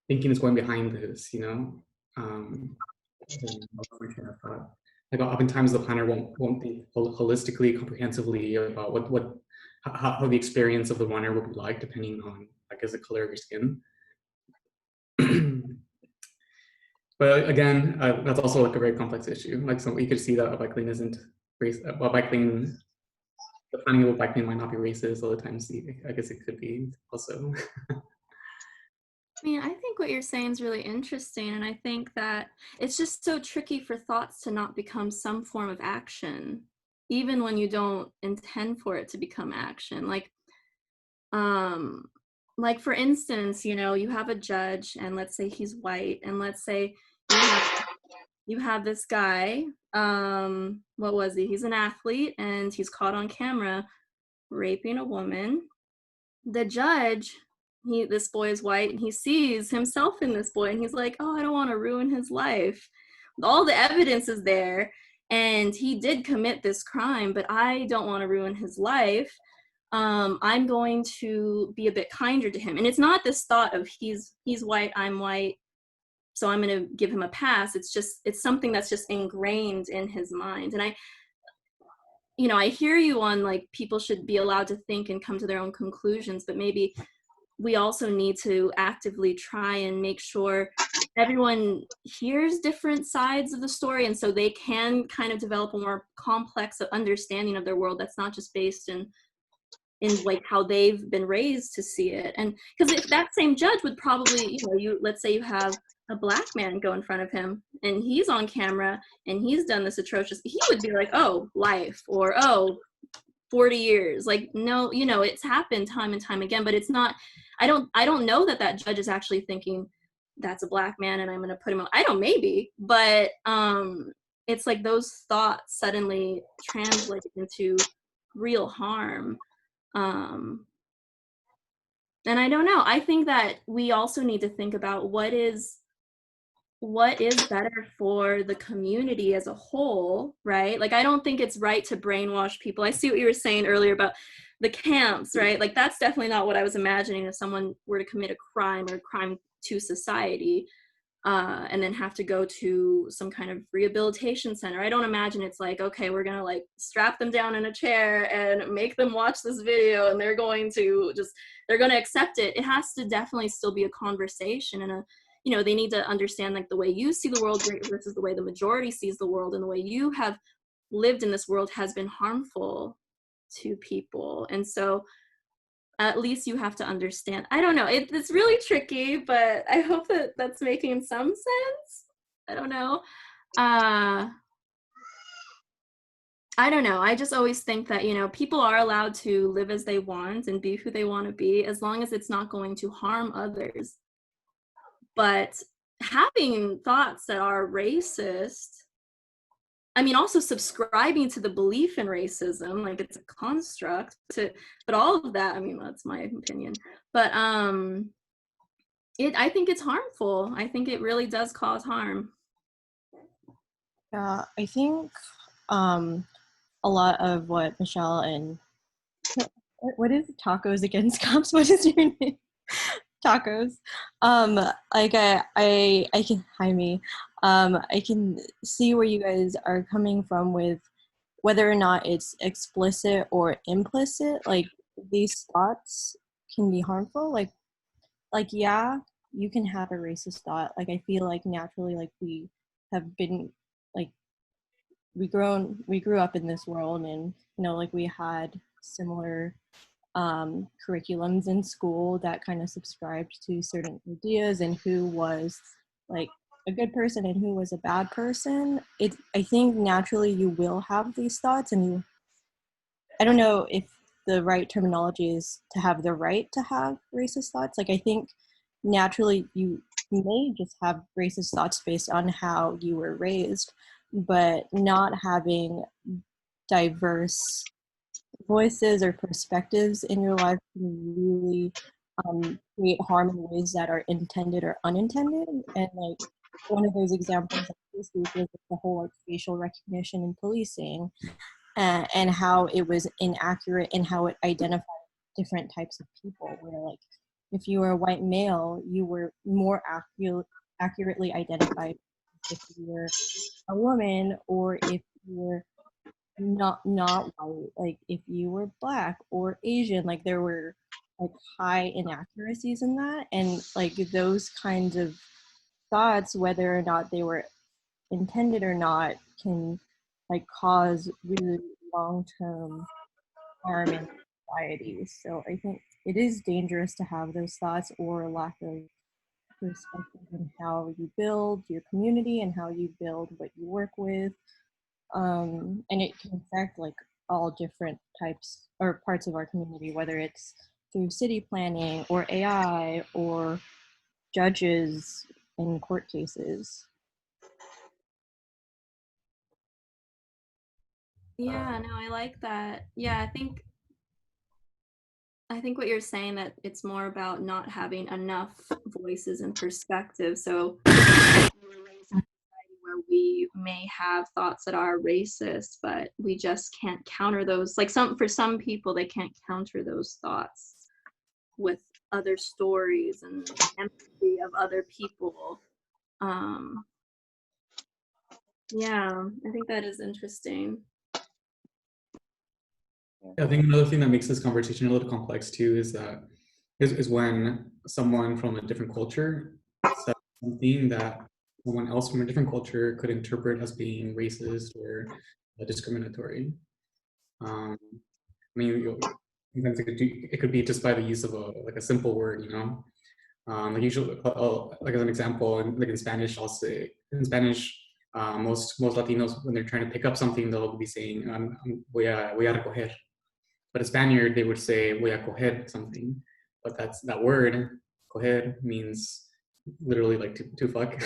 thinking is going behind this, you know. Like oftentimes the planner won't think holistically, comprehensively about how the experience of the runner will be like, depending on, I guess, the color of your skin. But again, that's also like a very complex issue. Like, so you could see that a bike lane isn't racist. The planning of a bike lane might not be racist. Other times, I guess it could be also. I mean, I think what you're saying is really interesting, and I think that it's just so tricky for thoughts to not become some form of action, even when you don't intend for it to become action. Like for instance, you know, you have a judge, and let's say he's white, and let's say you have this guy, what was he? He's an athlete, and he's caught on camera raping a woman. The judge, this boy is white, and he sees himself in this boy, and he's like, oh, I don't want to ruin his life. All the evidence is there, and he did commit this crime, but I don't want to ruin his life. I'm going to be a bit kinder to him. And it's not this thought of he's white, I'm white, so I'm going to give him a pass. It's something that's just ingrained in his mind. And I hear you on, like, people should be allowed to think and come to their own conclusions, but maybe we also need to actively try and make sure everyone hears different sides of the story, and so they can kind of develop a more complex understanding of their world that's not just based in like how they've been raised to see it. And because if that same judge would probably, let's say you have a Black man go in front of him and he's on camera and he's done this atrocious, he would be like, oh, life, or oh, 40 years. Like, no, it's happened time and time again, but it's not, I don't know that judge is actually thinking that's a Black man and I'm going to put him on. I don't, maybe, but it's like those thoughts suddenly translate into real harm. And I don't know, I think that we also need to think about what is better for the community as a whole, right? Like, I don't think it's right to brainwash people. I see what you were saying earlier about the camps, right? Like that's definitely not what I was imagining if someone were to commit a crime or crime to society, and then have to go to some kind of rehabilitation center. I don't imagine it's like, okay, we're gonna like strap them down in a chair and make them watch this video and they're going to accept it. It has to definitely still be a conversation, and they need to understand like the way you see the world versus the way the majority sees the world, and the way you have lived in this world has been harmful to people. And so at least you have to understand. I don't know. It's really tricky, but I hope that that's making some sense. I don't know. I don't know. I just always think that, people are allowed to live as they want and be who they want to be, as long as it's not going to harm others. But having thoughts that are racist, also subscribing to the belief in racism, like it's a construct, but all of that, that's my opinion. But I think it's harmful. I think it really does cause harm. Yeah, I think a lot of what Michelle and what is Tacos Against Cops? What is your name? Tacos. Like I can I can see where you guys are coming from with whether or not it's explicit or implicit. Like these thoughts can be harmful. Like yeah, you can have a racist thought. Like I feel like naturally, like we have been like we grew up in this world, and like we had similar curriculums in school that kind of subscribed to certain ideas and who was like a good person and who was a bad person. I think naturally you will have these thoughts, and I don't know if the right terminology is to have the right to have racist thoughts. Like I think naturally you may just have racist thoughts based on how you were raised, but not having diverse voices or perspectives in your life can really create harm in ways that are intended or unintended. And like one of those examples this week was the whole like facial recognition in policing, and how it was inaccurate in how it identified different types of people, where like if you were a white male, you were more accurately identified if you were a woman, or if you were not white, like if you were Black or Asian. Like there were like high inaccuracies in that, and like those kinds of thoughts, whether or not they were intended or not, can like cause really long-term harm in society. So I think it is dangerous to have those thoughts or lack of perspective in how you build your community and how you build what you work with. And it can affect like all different types or parts of our community, whether it's through city planning or AI or judges in court cases. Yeah, no, I like that. Yeah, I think what you're saying, that it's more about not having enough voices and perspectives. So we're raised in a society where we may have thoughts that are racist, but we just can't counter those. Like for some people, they can't counter those thoughts with other stories and empathy of other people. Yeah, I think that is interesting. I think another thing that makes this conversation a little complex too is that is when someone from a different culture says something that someone else from a different culture could interpret as being racist or discriminatory. I mean, sometimes it could be just by the use of a simple word, like usually, like as an example, like in Spanish, I'll say in Spanish, most Latinos, when they're trying to pick up something, they'll be saying voy a recoger. But a Spaniard, they would say voy a coger something. But that word, coger, means literally like to fuck.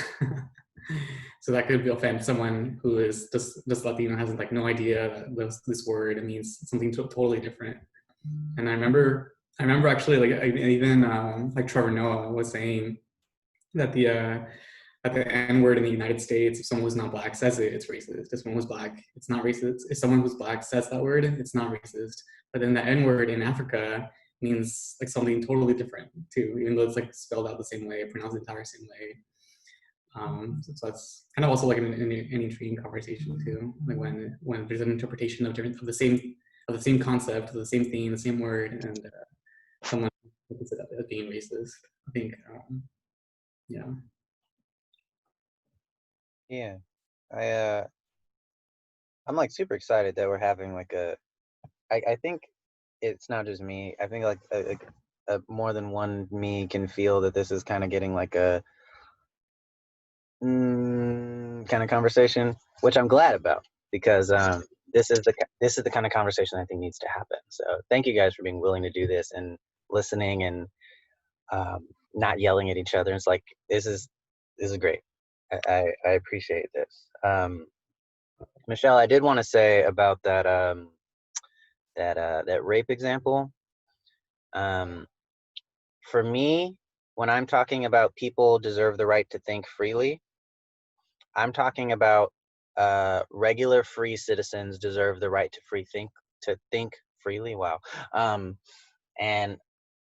So that could offend someone who is just Latino, has like no idea that this word, it means something totally different. And I remember actually, like even like Trevor Noah was saying that the N-word in the United States, if someone who's not Black says it, it's racist. If someone was Black, it's not racist. If someone who's Black says that word, it's not racist. But then the N word in Africa means like something totally different too, even though it's like spelled out the same way, pronounced the entire same way. So that's kind of also like an intriguing conversation too, like when there's an interpretation of the same concept, the same thing, the same word, and someone looks at it as being racist. I think, yeah. Yeah, I'm like super excited that we're having like I think it's not just me. I think like a more than one me can feel that this is kind of getting like a kind of conversation, which I'm glad about, because this is the kind of conversation I think needs to happen. So thank you guys for being willing to do this and listening and not yelling at each other. It's like this is great. I appreciate this. Michelle, I did want to say about that that rape example. For me, when I'm talking about people deserve the right to think freely, I'm talking about regular free citizens deserve the right to think freely. Wow. And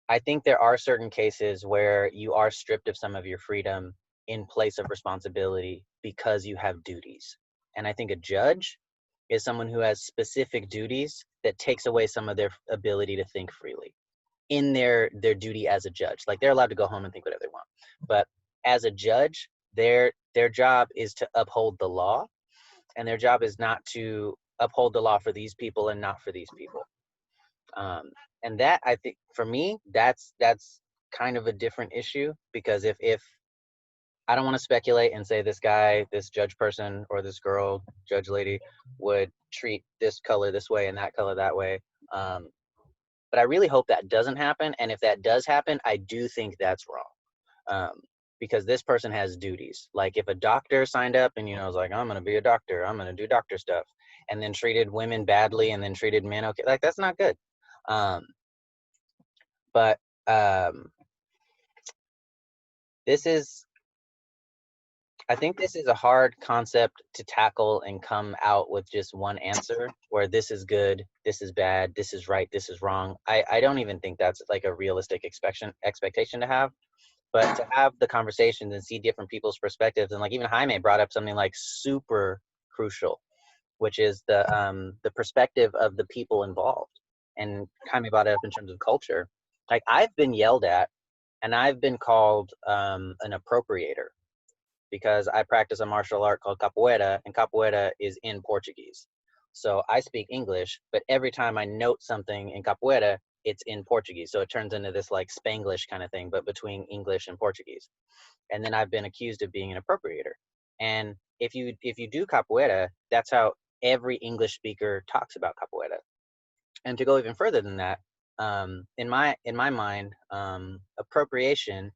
I think there are certain cases where you are stripped of some of your freedom in place of responsibility because you have duties. And I think a judge is someone who has specific duties that takes away some of their ability to think freely in their duty as a judge. Like they're allowed to go home and think whatever they want. But as a judge, their job is to uphold the law, and their job is not to uphold the law for these people and not for these people. And that, I think, for me, that's kind of a different issue, because if I don't want to speculate and say this guy, this judge person, or this girl, judge lady, would treat this color this way and that color that way. But I really hope that doesn't happen. And if that does happen, I do think that's wrong. Because this person has duties. Like if a doctor signed up and, was like, I'm going to be a doctor, I'm going to do doctor stuff, and then treated women badly and then treated men okay, like that's not good. But I think this is a hard concept to tackle and come out with just one answer where this is good, this is bad, this is right, this is wrong. I don't even think that's like a realistic expectation to have. But to have the conversations and see different people's perspectives, and like even Jaime brought up something like super crucial, which is the perspective of the people involved. And Jaime brought it up in terms of culture. Like I've been yelled at and I've been called an appropriator because I practice a martial art called capoeira, and capoeira is in Portuguese. So I speak English, but every time I note something in capoeira, it's in Portuguese. So it turns into this like Spanglish kind of thing, but between English and Portuguese. And then I've been accused of being an appropriator. And if you do capoeira, that's how every English speaker talks about capoeira. And to go even further than that, in my mind, appropriation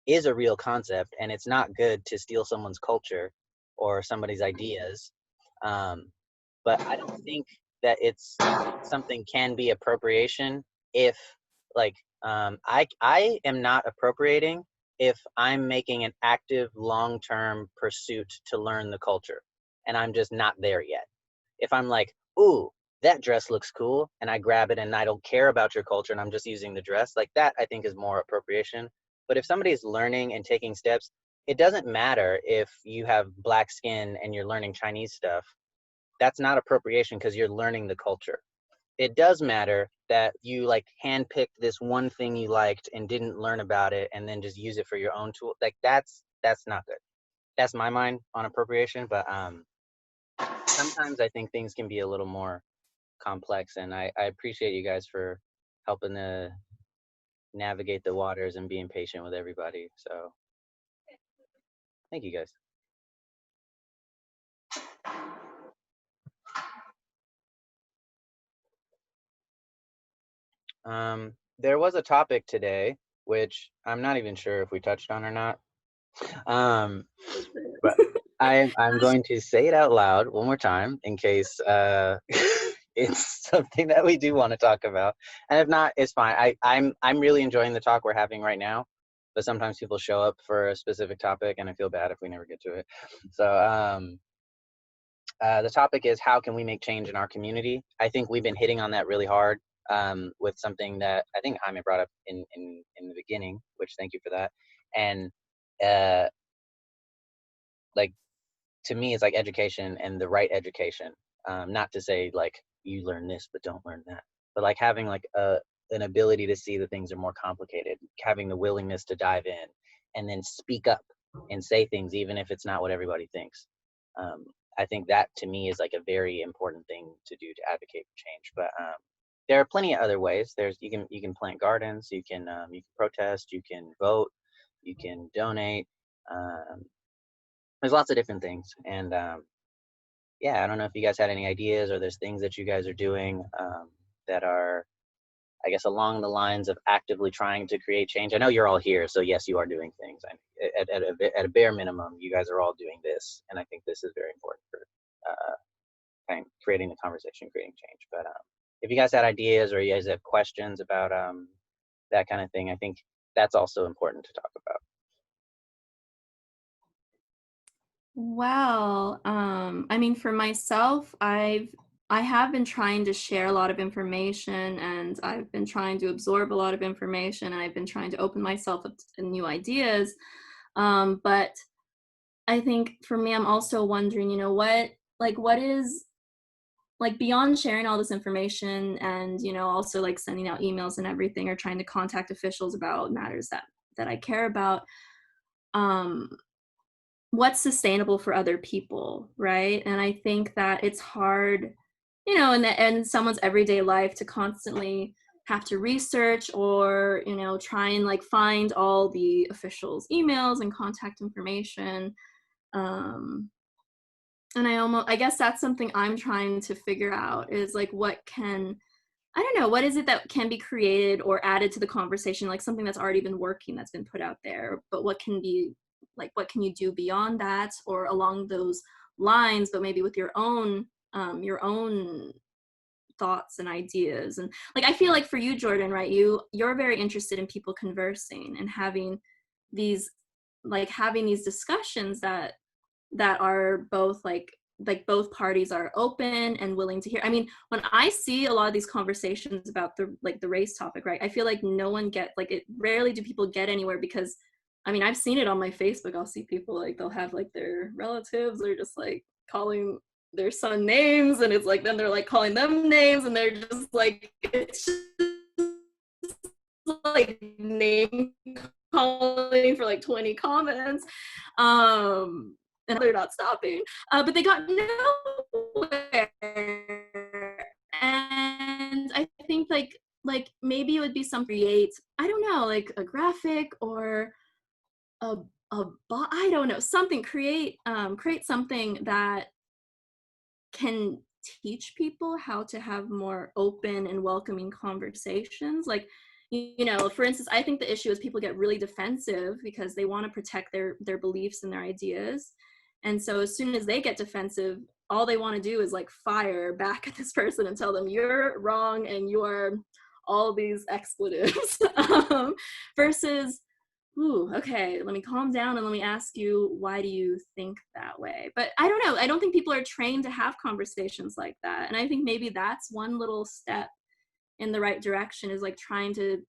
is a real concept, and it's not good to steal someone's culture or somebody's ideas. But I don't think that it's something can be appropriation if like I am not appropriating if I'm making an active long-term pursuit to learn the culture and I'm just not there yet. If I'm like, ooh, that dress looks cool, and I grab it and I don't care about your culture and I'm just using the dress, like that I think is more appropriation. But if somebody is learning and taking steps, it doesn't matter if you have black skin and you're learning Chinese stuff. That's not appropriation because you're learning the culture. It does matter that you like handpicked this one thing you liked and didn't learn about it and then just use it for your own tool. Like that's not good. That's my mind on appropriation. But sometimes I think things can be a little more complex, and I appreciate you guys for helping to navigate the waters and being patient with everybody. So thank you guys. There was a topic today, which I'm not even sure if we touched on or not. But I'm going to say it out loud one more time in case it's something that we do want to talk about. And if not, it's fine. I'm really enjoying the talk we're having right now, but sometimes people show up for a specific topic and I feel bad if we never get to it. So the topic is, how can we make change in our community? I think we've been hitting on that really hard with something that I think Jaime brought up in the beginning, which thank you for that. And like, to me, it's like education and the right education. Not to say like you learn this but don't learn that, but like having like an ability to see that things are more complicated, having the willingness to dive in and then speak up and say things even if it's not what everybody thinks. I think that to me is like a very important thing to do to advocate for change. But there are plenty of other ways. You can plant gardens, you can protest, you can vote, you can donate. There's lots of different things. And yeah, I don't know if you guys had any ideas or there's things that you guys are doing that are, I guess, along the lines of actively trying to create change. I know you're all here, so yes, you are doing things. At a bare minimum, you guys are all doing this, and I think this is very important for kind of creating the conversation, creating change. But if you guys had ideas or you guys have questions about that kind of thing, I think that's also important to talk about. Well, I mean, for myself, I have been trying to share a lot of information, and I've been trying to absorb a lot of information, and I've been trying to open myself up to new ideas. But I think for me, I'm also wondering, what is, like, beyond sharing all this information and, also like sending out emails and everything, or trying to contact officials about matters that I care about. What's sustainable for other people, right? And I think that it's hard, in someone's everyday life to constantly have to research or, try and like find all the officials' emails and contact information. And I guess that's something I'm trying to figure out, is like, I don't know, what is it that can be created or added to the conversation, like something that's already been working, that's been put out there, but what can you do beyond that or along those lines, but maybe with your own thoughts and ideas. And like, I feel like for you, Jordan, right, you're very interested in people conversing and having these discussions that are both like both parties are open and willing to hear. I mean, when I see a lot of these conversations about the race topic, right, I feel like rarely do people get anywhere, because I mean, I've seen it on my Facebook. I'll see people like, they'll have like their relatives are just like calling their son names, and it's like, then they're like calling them names, and they're just like, it's just like name calling for like 20 comments. And they're not stopping, but they got nowhere. And I think like maybe it would be some create, I don't know, like a graphic or I don't know, something, create something that can teach people how to have more open and welcoming conversations. Like, for instance, I think the issue is people get really defensive because they want to protect their beliefs and their ideas. And so as soon as they get defensive, all they want to do is like fire back at this person and tell them you're wrong and you are all these expletives. Versus, ooh, okay, let me calm down and let me ask you, why do you think that way? But I don't know. I don't think people are trained to have conversations like that. And I think maybe that's one little step in the right direction, is like trying to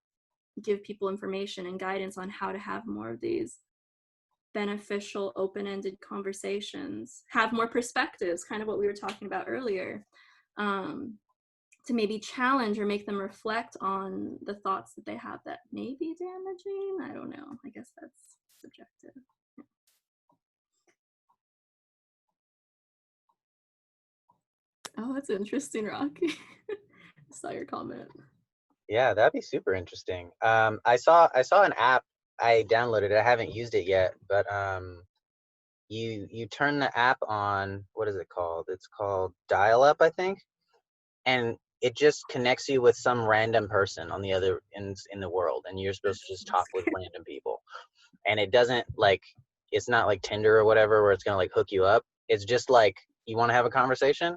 give people information and guidance on how to have more of these beneficial, open-ended conversations, have more perspectives, kind of what we were talking about earlier, to maybe challenge or make them reflect on the thoughts that they have that may be damaging. I don't know. I guess that's subjective. Oh, that's interesting, Rocky. I saw your comment. Yeah, that'd be super interesting. I saw an app. I downloaded it. I haven't used it yet, but you turn the app on. What is it called? It's called Dial Up, I think, and it just connects you with some random person on the other in the world, and you're supposed to just talk with random people. And it doesn't like, it's not like Tinder or whatever where it's gonna like hook you up. It's just like, you want to have a conversation.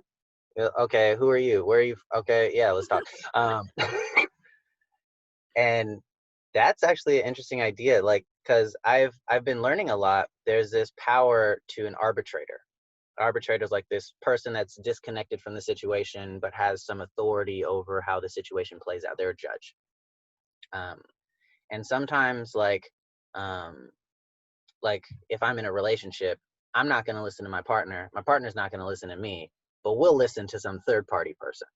Okay, who are you? Where are you? Okay, yeah, let's talk. And that's actually an interesting idea, like, because I've been learning a lot. There's this power to an arbitrator, arbitrator's like this person that's disconnected from the situation but has some authority over how the situation plays out. They're a judge. And sometimes like if I'm in a relationship, I'm not going to listen to my partner's not going to listen to me, but we'll listen to some third party person.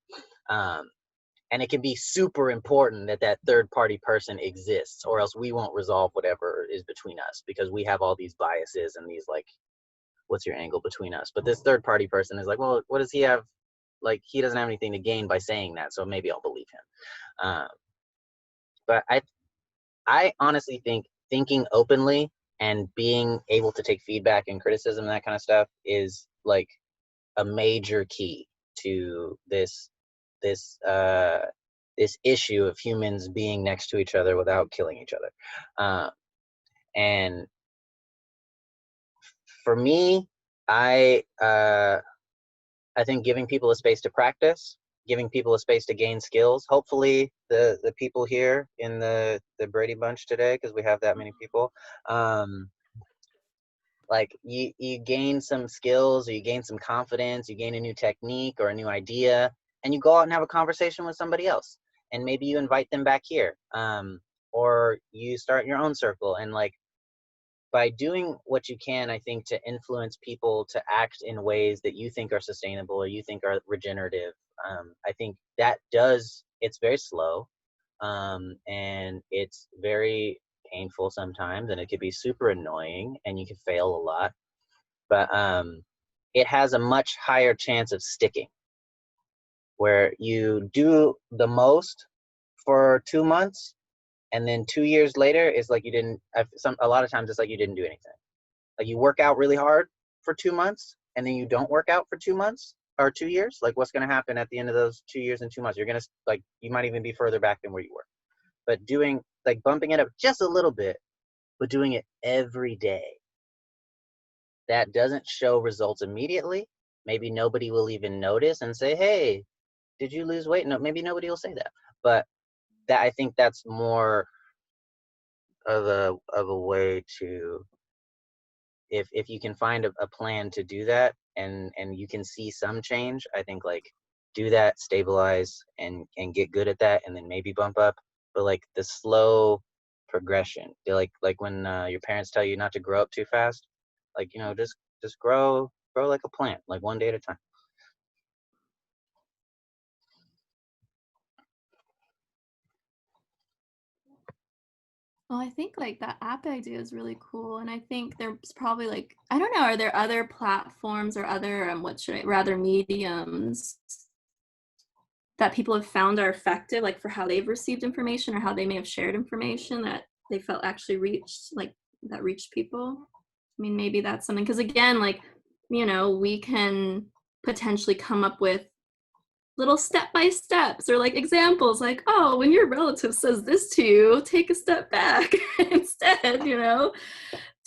And it can be super important that that third party person exists, or else we won't resolve whatever is between us, because we have all these biases and these like, what's your angle between us? But this third party person is like, well, what does he have? Like, he doesn't have anything to gain by saying that, so maybe I'll believe him. But I honestly think thinking openly and being able to take feedback and criticism and that kind of stuff is like a major key to this issue of humans being next to each other without killing each other. And for me, I think giving people a space to practice, giving people a space to gain skills. Hopefully the people here in the Brady Bunch today, because we have that many people, like you gain some skills, or you gain some confidence, you gain a new technique or a new idea, and you go out and have a conversation with somebody else, and maybe you invite them back here, or you start your own circle. And like, by doing what you can, I think, to influence people to act in ways that you think are sustainable or you think are regenerative, I think that it's very slow, and it's very painful sometimes, and it could be super annoying, and you can fail a lot, but it has a much higher chance of sticking, where you do the most for 2 months, and then 2 years later it's like you didn't. A lot of times it's like you didn't do anything. Like, you work out really hard for 2 months, and then you don't work out for 2 months or 2 years. Like, what's going to happen at the end of those 2 years and 2 months? You're going to, like, you might even be further back than where you were. But doing, like, bumping it up just a little bit, but doing it every day, that doesn't show results immediately. Maybe nobody will even notice and say, hey, did you lose weight? No, maybe nobody will say that. But that, I think that's more of a way to, if you can find a plan to do that, and you can see some change, I think, like, do that, stabilize, and get good at that, and then maybe bump up. But like the slow progression, they're like when your parents tell you not to grow up too fast, like, just grow like a plant, like one day at a time. Well, I think like that app idea is really cool, and I think there's probably like, I don't know, are there other platforms or other mediums that people have found are effective, like for how they've received information or how they may have shared information that they felt actually reached people? I mean, maybe that's something, because again, like, we can potentially come up with little step-by-steps or like examples, like, oh, when your relative says this to you, take a step back instead,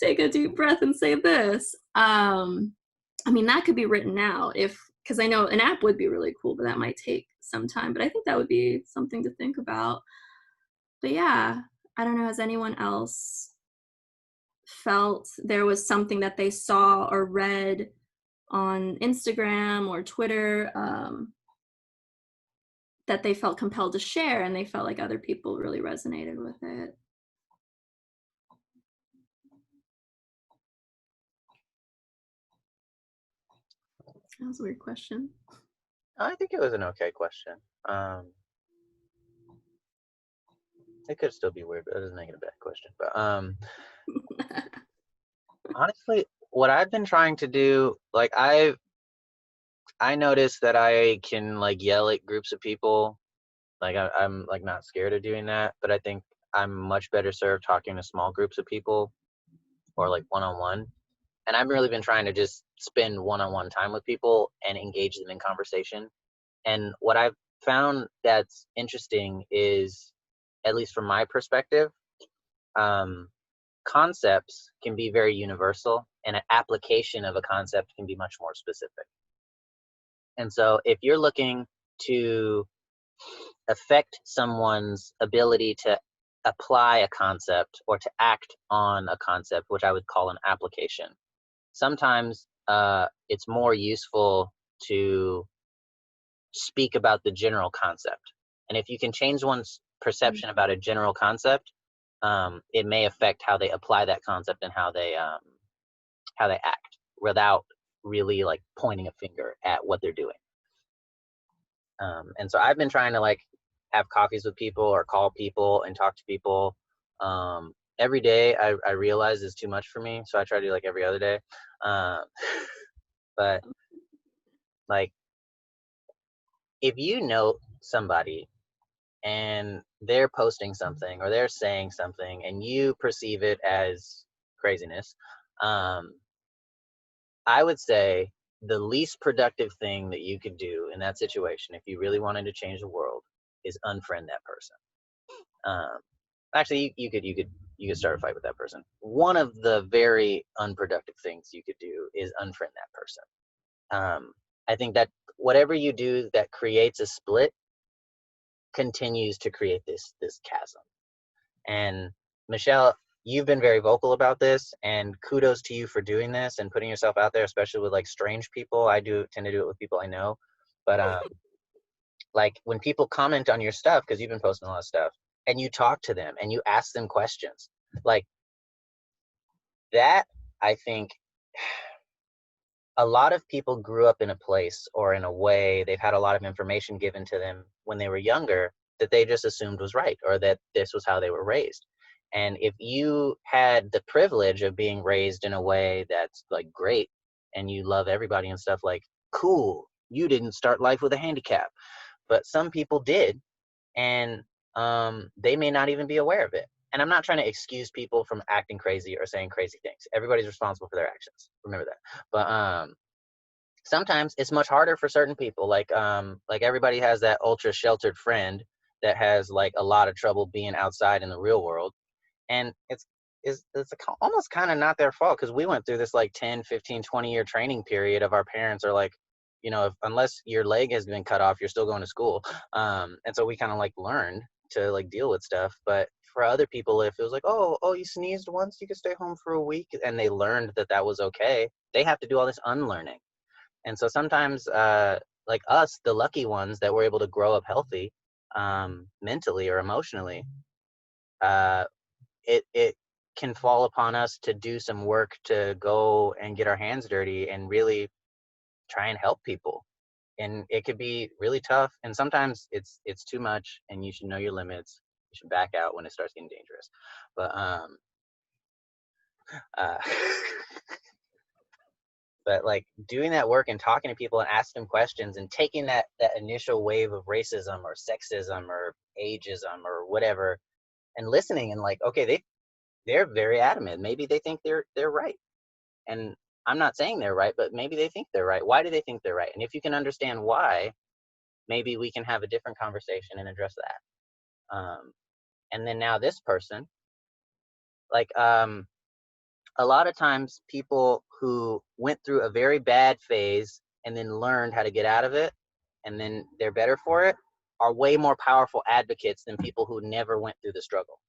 take a deep breath and say this. I mean, that could be written out, because I know an app would be really cool, but that might take some time. But I think that would be something to think about. But yeah, I don't know, has anyone else felt there was something that they saw or read on Instagram or Twitter, that they felt compelled to share, and they felt like other people really resonated with it? That was a weird question. I think it was an okay question. It could still be weird, but that doesn't make it a bad question. But honestly, what I've been trying to do, like, I noticed that I can like yell at groups of people. Like, I'm like not scared of doing that, but I think I'm much better served talking to small groups of people, or like one-on-one. And I've really been trying to just spend one-on-one time with people and engage them in conversation. And what I've found that's interesting is, at least from my perspective, concepts can be very universal, and an application of a concept can be much more specific. And so if you're looking to affect someone's ability to apply a concept or to act on a concept, which I would call an application, sometimes it's more useful to speak about the general concept. And if you can change one's perception about a general concept, it may affect how they apply that concept and how they act without really like pointing a finger at what they're doing. And so I've been trying to like have coffees with people or call people and talk to people. Every day I realize is too much for me, so I try to do like every other day. But like, if you know somebody and they're posting something or they're saying something and you perceive it as craziness, I would say the least productive thing that you could do in that situation, if you really wanted to change the world, is unfriend that person. Actually, you could start a fight with that person. One of the very unproductive things you could do is unfriend that person. I think that whatever you do that creates a split continues to create this chasm. And Michelle, you've been very vocal about this, and kudos to you for doing this and putting yourself out there, especially with like strange people. I do tend to do it with people I know, but like when people comment on your stuff, because you've been posting a lot of stuff, and you talk to them and you ask them questions like that, I think a lot of people grew up in a place or in a way, they've had a lot of information given to them when they were younger that they just assumed was right, or that this was how they were raised. And if you had the privilege of being raised in a way that's like great and you love everybody and stuff, like cool, you didn't start life with a handicap, but some people did, and they may not even be aware of it. And I'm not trying to excuse people from acting crazy or saying crazy things. Everybody's responsible for their actions. Remember that. But sometimes it's much harder for certain people. Like everybody has that ultra sheltered friend that has like a lot of trouble being outside in the real world. And it's almost kind of not their fault, because we went through this like 10, 15, 20-year training period of our parents are like, you know, unless your leg has been cut off, you're still going to school. And so we kind of like learned to like deal with stuff. But for other people, if it was like, oh, you sneezed once, you could stay home for a week, and they learned that that was okay, they have to do all this unlearning. And so sometimes, like us, the lucky ones that were able to grow up healthy, mentally or emotionally, it can fall upon us to do some work to go and get our hands dirty and really try and help people. And it could be really tough, and sometimes it's too much, and you should know your limits. You should back out when it starts getting dangerous. But but like doing that work and talking to people and asking them questions and taking that initial wave of racism or sexism or ageism or whatever, and listening and like, okay, they're very adamant. Maybe they think they're right. And I'm not saying they're right, but maybe they think they're right. Why do they think they're right? And if you can understand why, maybe we can have a different conversation and address that. And then now this person, like, a lot of times people who went through a very bad phase and then learned how to get out of it, and then they're better for it, are way more powerful advocates than people who never went through the struggle.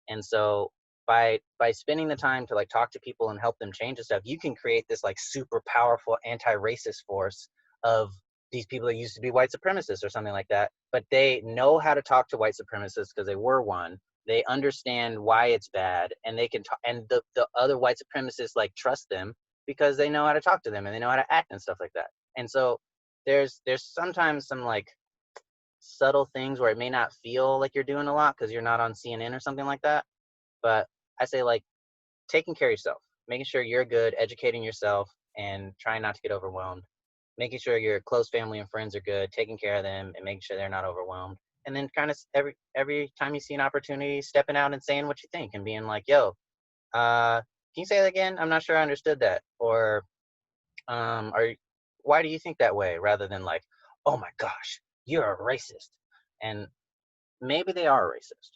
And so by spending the time to like talk to people and help them change and stuff, you can create this like super powerful anti-racist force of these people that used to be white supremacists or something like that, but they know how to talk to white supremacists because they were one. They understand why it's bad, and they can talk, and the other white supremacists like trust them because they know how to talk to them and they know how to act and stuff like that. And so there's sometimes some like subtle things where it may not feel like you're doing a lot because you're not on CNN or something like that. But I say like taking care of yourself, making sure you're good, educating yourself, and trying not to get overwhelmed, making sure your close family and friends are good, taking care of them and making sure they're not overwhelmed. And then kind of every time you see an opportunity, stepping out and saying what you think and being like, yo, can you say that again? I'm not sure I understood that. Or why do you think that way? Rather than like, oh my gosh, you're a racist. And maybe they are a racist.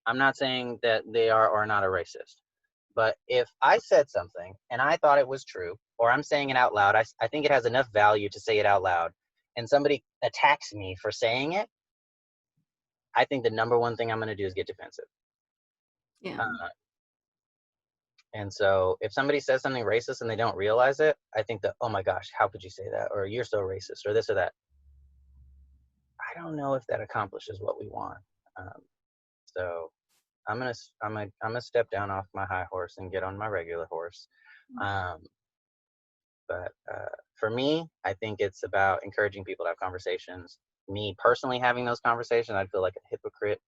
I'm not saying that they are or not a racist. But if I said something and I thought it was true, or I'm saying it out loud, I think it has enough value to say it out loud, and somebody attacks me for saying it, I think the number one thing I'm going to do is get defensive. Yeah. And so if somebody says something racist and they don't realize it, I think that, oh my gosh, how could you say that? Or you're so racist, or this or that. I don't know if that accomplishes what we want. So I'm gonna step down off my high horse and get on my regular horse. Um, but for me, I think it's about encouraging people to have conversations. Me personally having those conversations, I'd feel like a hypocrite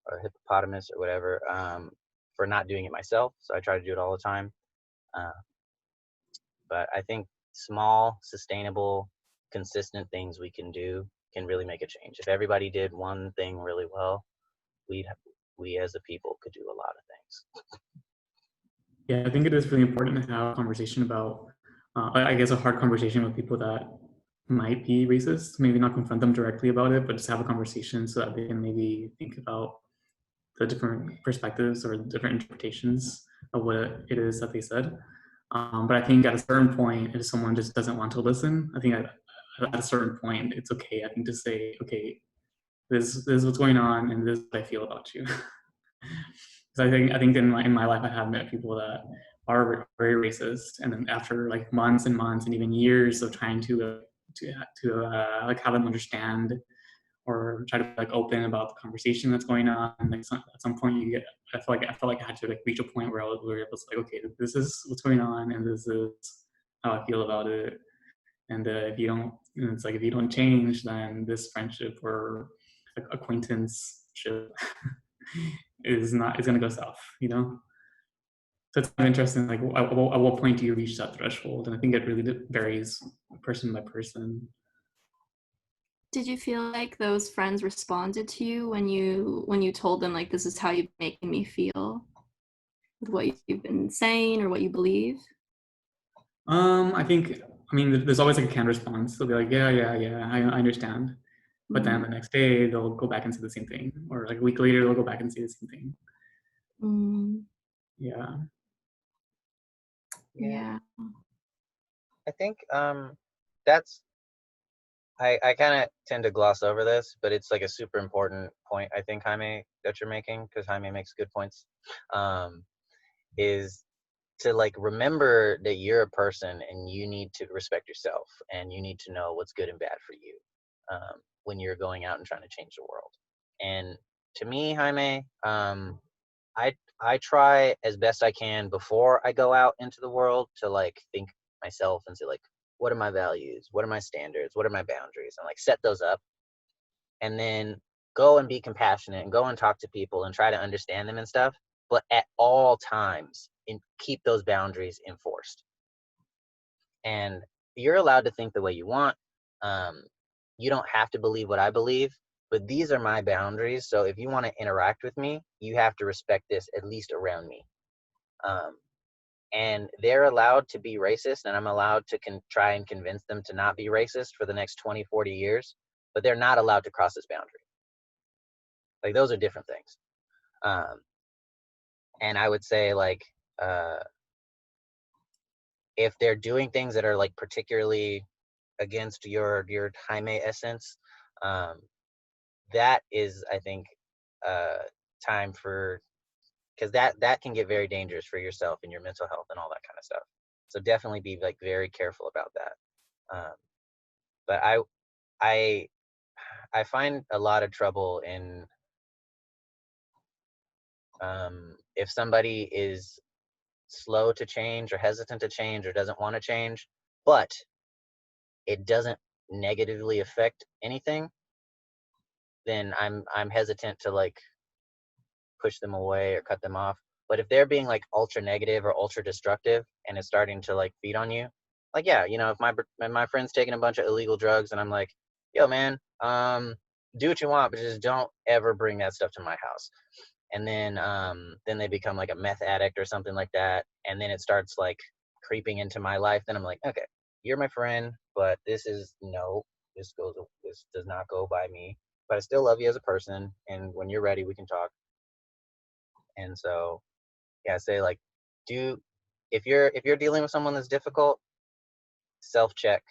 or a hippopotamus or whatever for not doing it myself. So I try to do it all the time. Uh, but I think small, sustainable, consistent things we can do can really make a change. If everybody did one thing really well, we as a people could do a lot of things. Yeah, I think it is really important to have a conversation about, I guess, a hard conversation with people that might be racist. Maybe not confront them directly about it, but just have a conversation so that they can maybe think about the different perspectives or different interpretations of what it is that they said. But I think at a certain point, if someone just doesn't want to listen, I think at a certain point, it's okay, I think, to say, okay, this is what's going on and this is what I feel about you. Because I think in my life I have met people that are very racist, and then after like months and months and even years of trying to like have them understand or try to be like open about the conversation that's going on, and like at some point you get, I felt like I had to like reach a point where I was like, okay, this is what's going on and this is how I feel about it. And if you don't, it's like if you don't change, then this friendship or like acquaintanceship is gonna go south, you know. So it's interesting. Like, at what point do you reach that threshold? And I think it really varies person by person. Did you feel like those friends responded to you when you told them like, this is how you're making me feel with what you've been saying or what you believe? I think, I mean, there's always like a canned response. They'll be like, yeah, I understand. But then the next day they'll go back and say the same thing, or like a week later they'll go back and say the same thing. Yeah. Yeah. I think that's I kind of tend to gloss over this, but it's like a super important point, I think, Jaime, that you're making, because Jaime makes good points, is to like remember that you're a person and you need to respect yourself and you need to know what's good and bad for you when you're going out and trying to change the world. And to me, Jaime, I try as best I can before I go out into the world to like think myself and say like, what are my values? What are my standards? What are my boundaries? And like set those up, and then go and be compassionate and go and talk to people and try to understand them and stuff. But at all times, keep those boundaries enforced. And you're allowed to think the way you want. You don't have to believe what I believe, but these are my boundaries. So if you want to interact with me, you have to respect this, at least around me. And they're allowed to be racist, and I'm allowed to try and convince them to not be racist for the next 20, 40 years, but they're not allowed to cross this boundary. Like, those are different things. And I would say, like, if they're doing things that are like particularly against your Jaime essence, that is, I think, time for, because that can get very dangerous for yourself and your mental health and all that kind of stuff. So definitely be like very careful about that. But I find a lot of trouble in if somebody is slow to change or hesitant to change or doesn't want to change, but it doesn't negatively affect anything, then I'm hesitant to like push them away or cut them off. But if they're being like ultra negative or ultra destructive and it's starting to like feed on you, like, yeah, you know, if my friend's taking a bunch of illegal drugs and I'm like, yo, man, do what you want, but just don't ever bring that stuff to my house. And then they become like a meth addict or something like that, and then it starts like creeping into my life. Then I'm like, okay, you're my friend, but this does not go by me. But I still love you as a person, and when you're ready, we can talk. And so, yeah, say like, if you're dealing with someone that's difficult, self-check,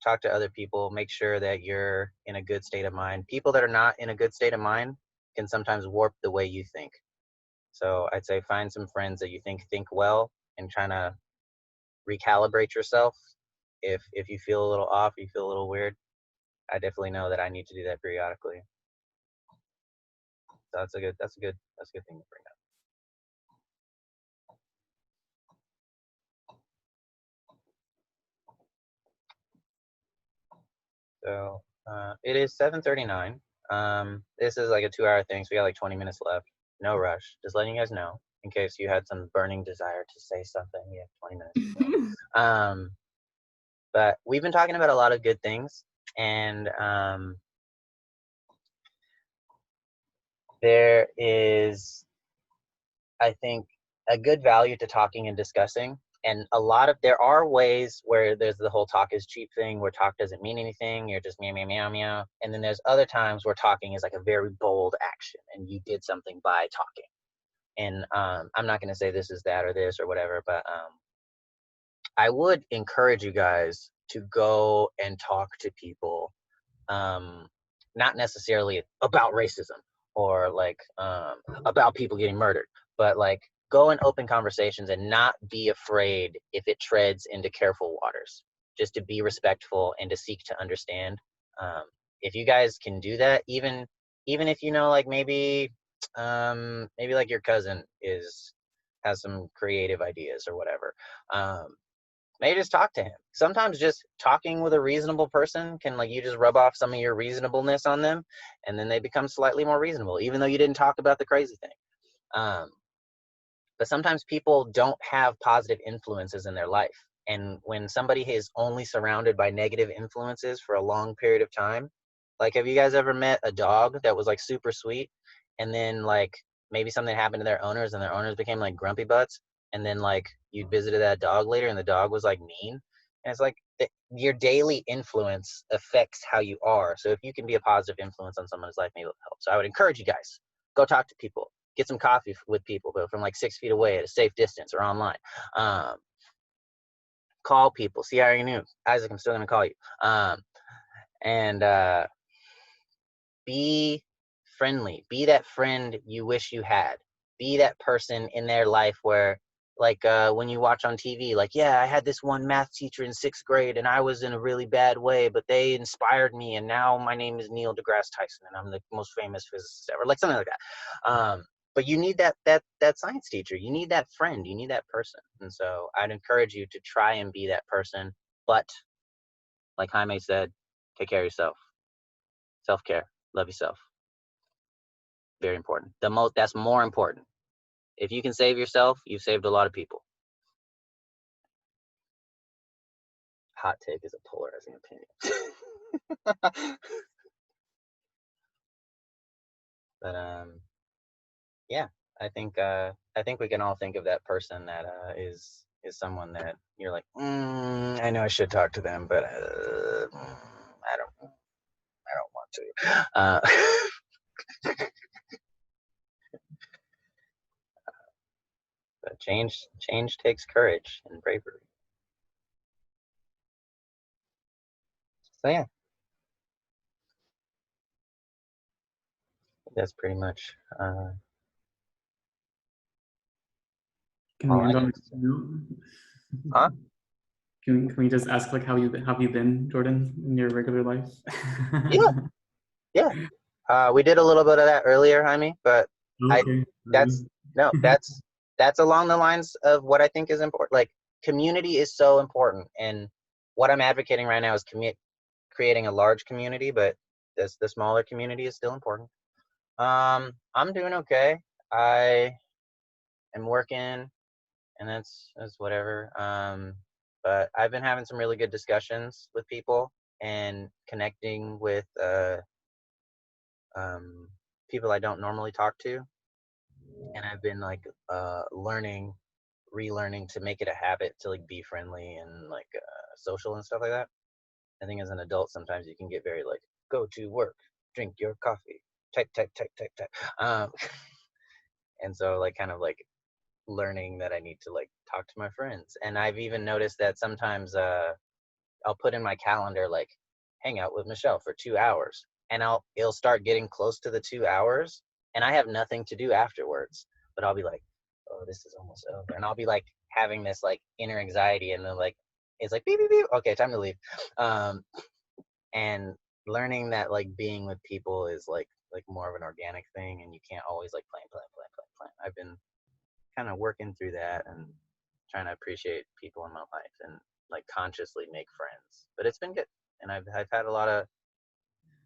talk to other people, make sure that you're in a good state of mind. People that are not in a good state of mind can sometimes warp the way you think. So I'd say find some friends that you think well, and trying to recalibrate yourself if you feel a little off, you feel a little weird. I definitely know that I need to do that periodically. So that's a good thing to bring up. So it is 7:39. This is like a 2-hour thing, so we got like 20 minutes left. No rush. Just letting you guys know in case you had some burning desire to say something. We have 20 minutes. But we've been talking about a lot of good things, and there is, I think, a good value to talking and discussing. And there are ways where there's the whole talk is cheap thing, where talk doesn't mean anything, you're just meow, meow, meow, meow. And then there's other times where talking is like a very bold action, and you did something by talking. And I'm not going to say this is that or this or whatever, but I would encourage you guys to go and talk to people, not necessarily about racism or like about people getting murdered, but like go in open conversations and not be afraid if it treads into careful waters, just to be respectful and to seek to understand. If you guys can do that, even if you know, like maybe like your cousin has some creative ideas or whatever, maybe just talk to him. Sometimes just talking with a reasonable person can, like, you just rub off some of your reasonableness on them, and then they become slightly more reasonable, even though you didn't talk about the crazy thing. But sometimes people don't have positive influences in their life. And when somebody is only surrounded by negative influences for a long period of time, like, have you guys ever met a dog that was like super sweet, and then like maybe something happened to their owners and their owners became like grumpy butts, and then like you visited that dog later and the dog was like mean? And it's like your daily influence affects how you are. So if you can be a positive influence on someone's life, maybe it'll help. So I would encourage you guys, go talk to people. Get some coffee with people, but from like 6 feet away at a safe distance or online. Call people. See how you knew. Isaac, I'm still going to call you. And be friendly. Be that friend you wish you had. Be that person in their life where, like, when you watch on TV, like, yeah, I had this one math teacher in 6th grade and I was in a really bad way, but they inspired me, and now my name is Neil deGrasse Tyson and I'm the most famous physicist ever. Like something like that. But you need that science teacher. You need that friend. You need that person. And so I'd encourage you to try and be that person. But like Jaime said, take care of yourself. Self-care. Love yourself. Very important. That's more important. If you can save yourself, you've saved a lot of people. Hot take is a polarizing opinion. But yeah, I think we can all think of that person that is someone that you're like, I know I should talk to them, but I don't want to. But change takes courage and bravery. So yeah, that's pretty much Can all we I end on got a to say. note? Huh? Can we just ask, like, how you been, Jordan, in your regular life? Yeah. We did a little bit of that earlier, Jaime, but Okay. that's along the lines of what I think is important. Like, community is so important, and what I'm advocating right now is creating a large community, but the smaller community is still important. I'm doing okay. I am working, and that's whatever. But I've been having some really good discussions with people and connecting with people I don't normally talk to, and I've been like relearning to make it a habit to like be friendly and like social and stuff like that. I think as an adult sometimes you can get very like, go to work, drink your coffee, type. And so like kind of like learning that I need to like talk to my friends. And I've even noticed that sometimes I'll put in my calendar like hang out with Michelle for 2 hours, and it'll start getting close to the 2 hours and I have nothing to do afterwards, but I'll be like, oh, this is almost over, and I'll be like having this like inner anxiety, and then like it's like beep beep beep. Okay, time to leave. And learning that like being with people is like more of an organic thing, and you can't always like plan. I've been kind of working through that and trying to appreciate people in my life and like consciously make friends. But it's been good, and I've had a lot of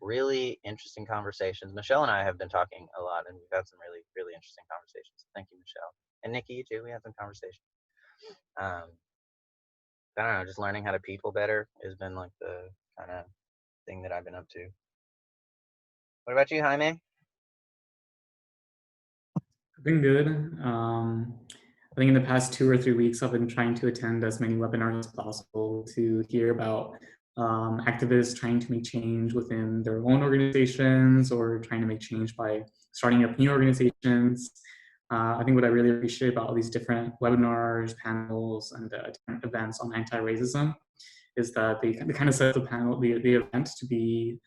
really interesting conversations. Michelle and I have been talking a lot, and we've had some really interesting conversations. Thank you, Michelle, and Nikki, you too. We had some conversations. I don't know, just learning how to people better has been like the kind of thing that I've been up to. What about you, Jaime? Been good. I think in the past 2 or 3 weeks, I've been trying to attend as many webinars as possible to hear about activists trying to make change within their own organizations or trying to make change by starting up new organizations. I think what I really appreciate about all these different webinars, panels, and different events on anti-racism is that they kind of set the event to be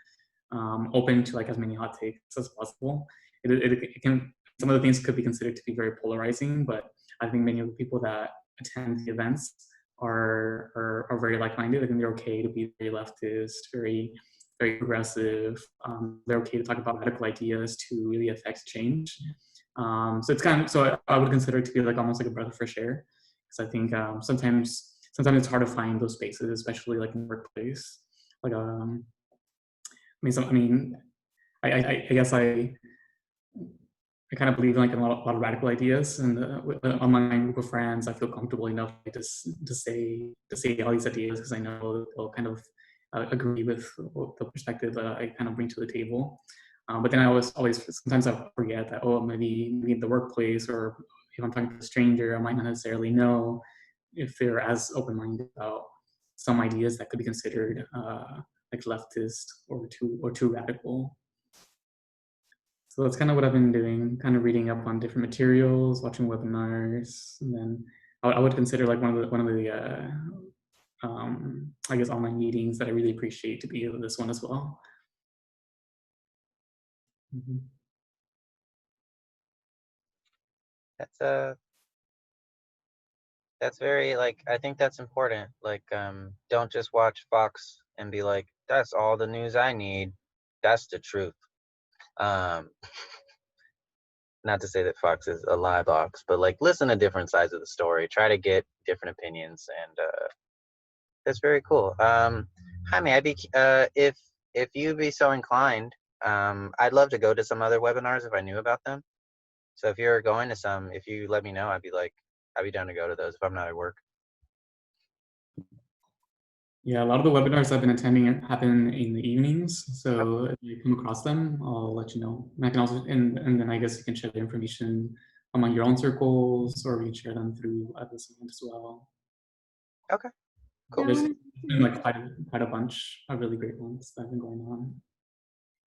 open to like as many hot takes as possible. It can, some of the things could be considered to be very polarizing, but I think many of the people that attend the events are very like-minded. I think they're okay to be very leftist, very progressive. They're okay to talk about radical ideas to really affect change. So it's kind of, so I would consider it to be like almost like a breath of fresh air, because I think sometimes it's hard to find those spaces, especially like in the workplace. Like I guess I kind of believe in like a lot of radical ideas, and among my group of friends, I feel comfortable enough to say all these ideas because I know they'll kind of agree with the perspective that I kind of bring to the table. But then I always sometimes I forget that, oh, maybe in the workplace, or if I'm talking to a stranger, I might not necessarily know if they're as open-minded about some ideas that could be considered like leftist or too radical. So that's kind of what I've been doing, kind of reading up on different materials, watching webinars, and then I would consider like one of the I guess online meetings that I really appreciate to be this one as well. Mm-hmm. That's very like, I think that's important. Like, don't just watch Fox and be like, that's all the news I need. That's the truth. Not to say that Fox is a lie box, but like listen to different sides of the story. Try to get different opinions, and that's very cool. Jaime, I'd be if you'd be so inclined, I'd love to go to some other webinars if I knew about them. So if you're going to some, if you let me know, I'd be down to go to those if I'm not at work. Yeah, a lot of the webinars I've been attending happen in the evenings. So if you come across them, I'll let you know. And I can also, and then I guess you can share the information among your own circles, or we can share them through this event as well. Okay, cool. There's been like quite a bunch of really great ones that have been going on.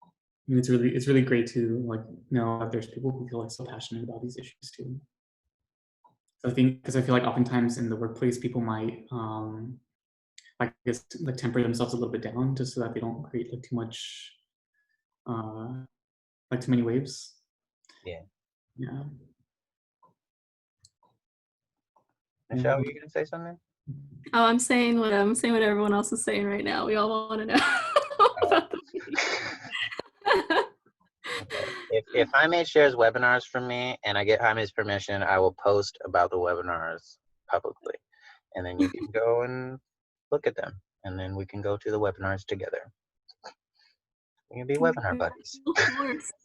I mean, it's really great to like know that there's people who feel like so passionate about these issues too. So I think, because I feel like oftentimes in the workplace, people might I guess like temper themselves a little bit down just so that they don't create like too much, like too many waves. Yeah. Yeah. Michelle, were you gonna say something? Oh, I'm saying what everyone else is saying right now. We all want to know about the Okay. If Jaime shares webinars from me and I get Jaime's permission, I will post about the webinars publicly, and then you can go and look at them, and then we can go to the webinars together. We can be webinar buddies.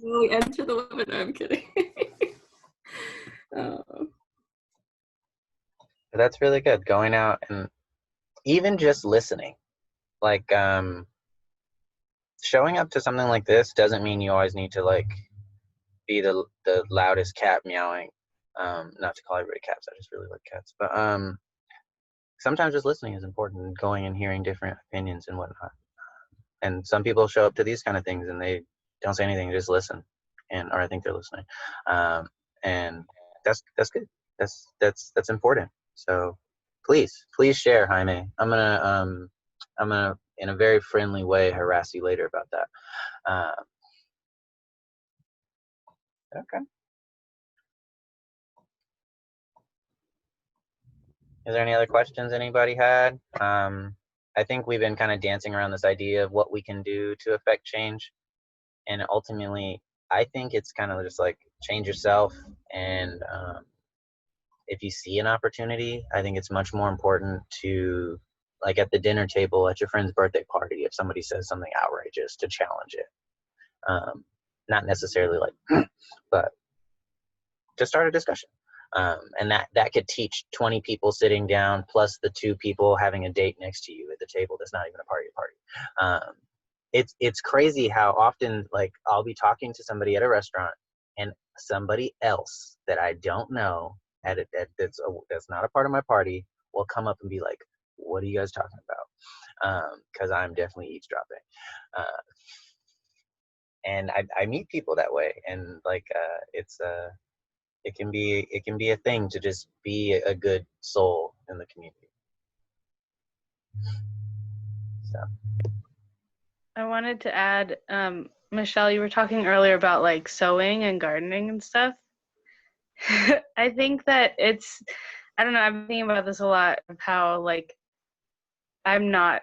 We enter the webinar. I'm kidding. That's really good. Going out and even just listening, like showing up to something like this doesn't mean you always need to like be the loudest cat meowing. Not to call everybody cats, I just really like cats. But sometimes just listening is important, and going and hearing different opinions and whatnot. And some people show up to these kind of things and they don't say anything, just listen, or I think they're listening. And that's good. That's important. So please share, Jaime. I'm gonna in a very friendly way harass you later about that. Okay. Is there any other questions anybody had? I think we've been kind of dancing around this idea of what we can do to affect change. And ultimately, I think it's kind of just like change yourself. And if you see an opportunity, I think it's much more important to, like at the dinner table at your friend's birthday party, if somebody says something outrageous, to challenge it. Not necessarily like, but to start a discussion. And that could teach 20 people sitting down plus the 2 people having a date next to you at the table that's not even a party. It's crazy how often, like, I'll be talking to somebody at a restaurant and somebody else that I don't know that's not a part of my party will come up and be like, what are you guys talking about? Because I'm definitely eavesdropping. And I meet people that way, and like it can be a thing to just be a good soul in the community. So I wanted to add, Michelle, you were talking earlier about like sewing and gardening and stuff. I think that I don't know, I've been thinking about this a lot of how like I'm not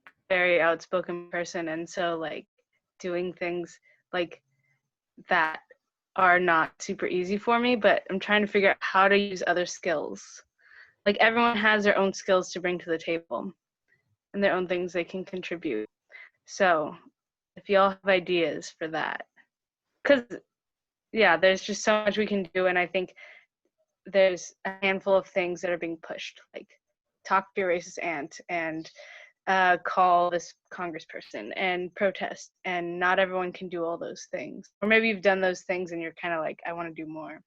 a very outspoken person, and so like doing things like that are not super easy for me, but I'm trying to figure out how to use other skills. Like everyone has their own skills to bring to the table and their own things they can contribute. So if y'all have ideas for that, because yeah, there's just so much we can do, and I think there's a handful of things that are being pushed, like talk to your racist aunt and call this congressperson and protest, and not everyone can do all those things. Or maybe you've done those things and you're kind of like, I want to do more.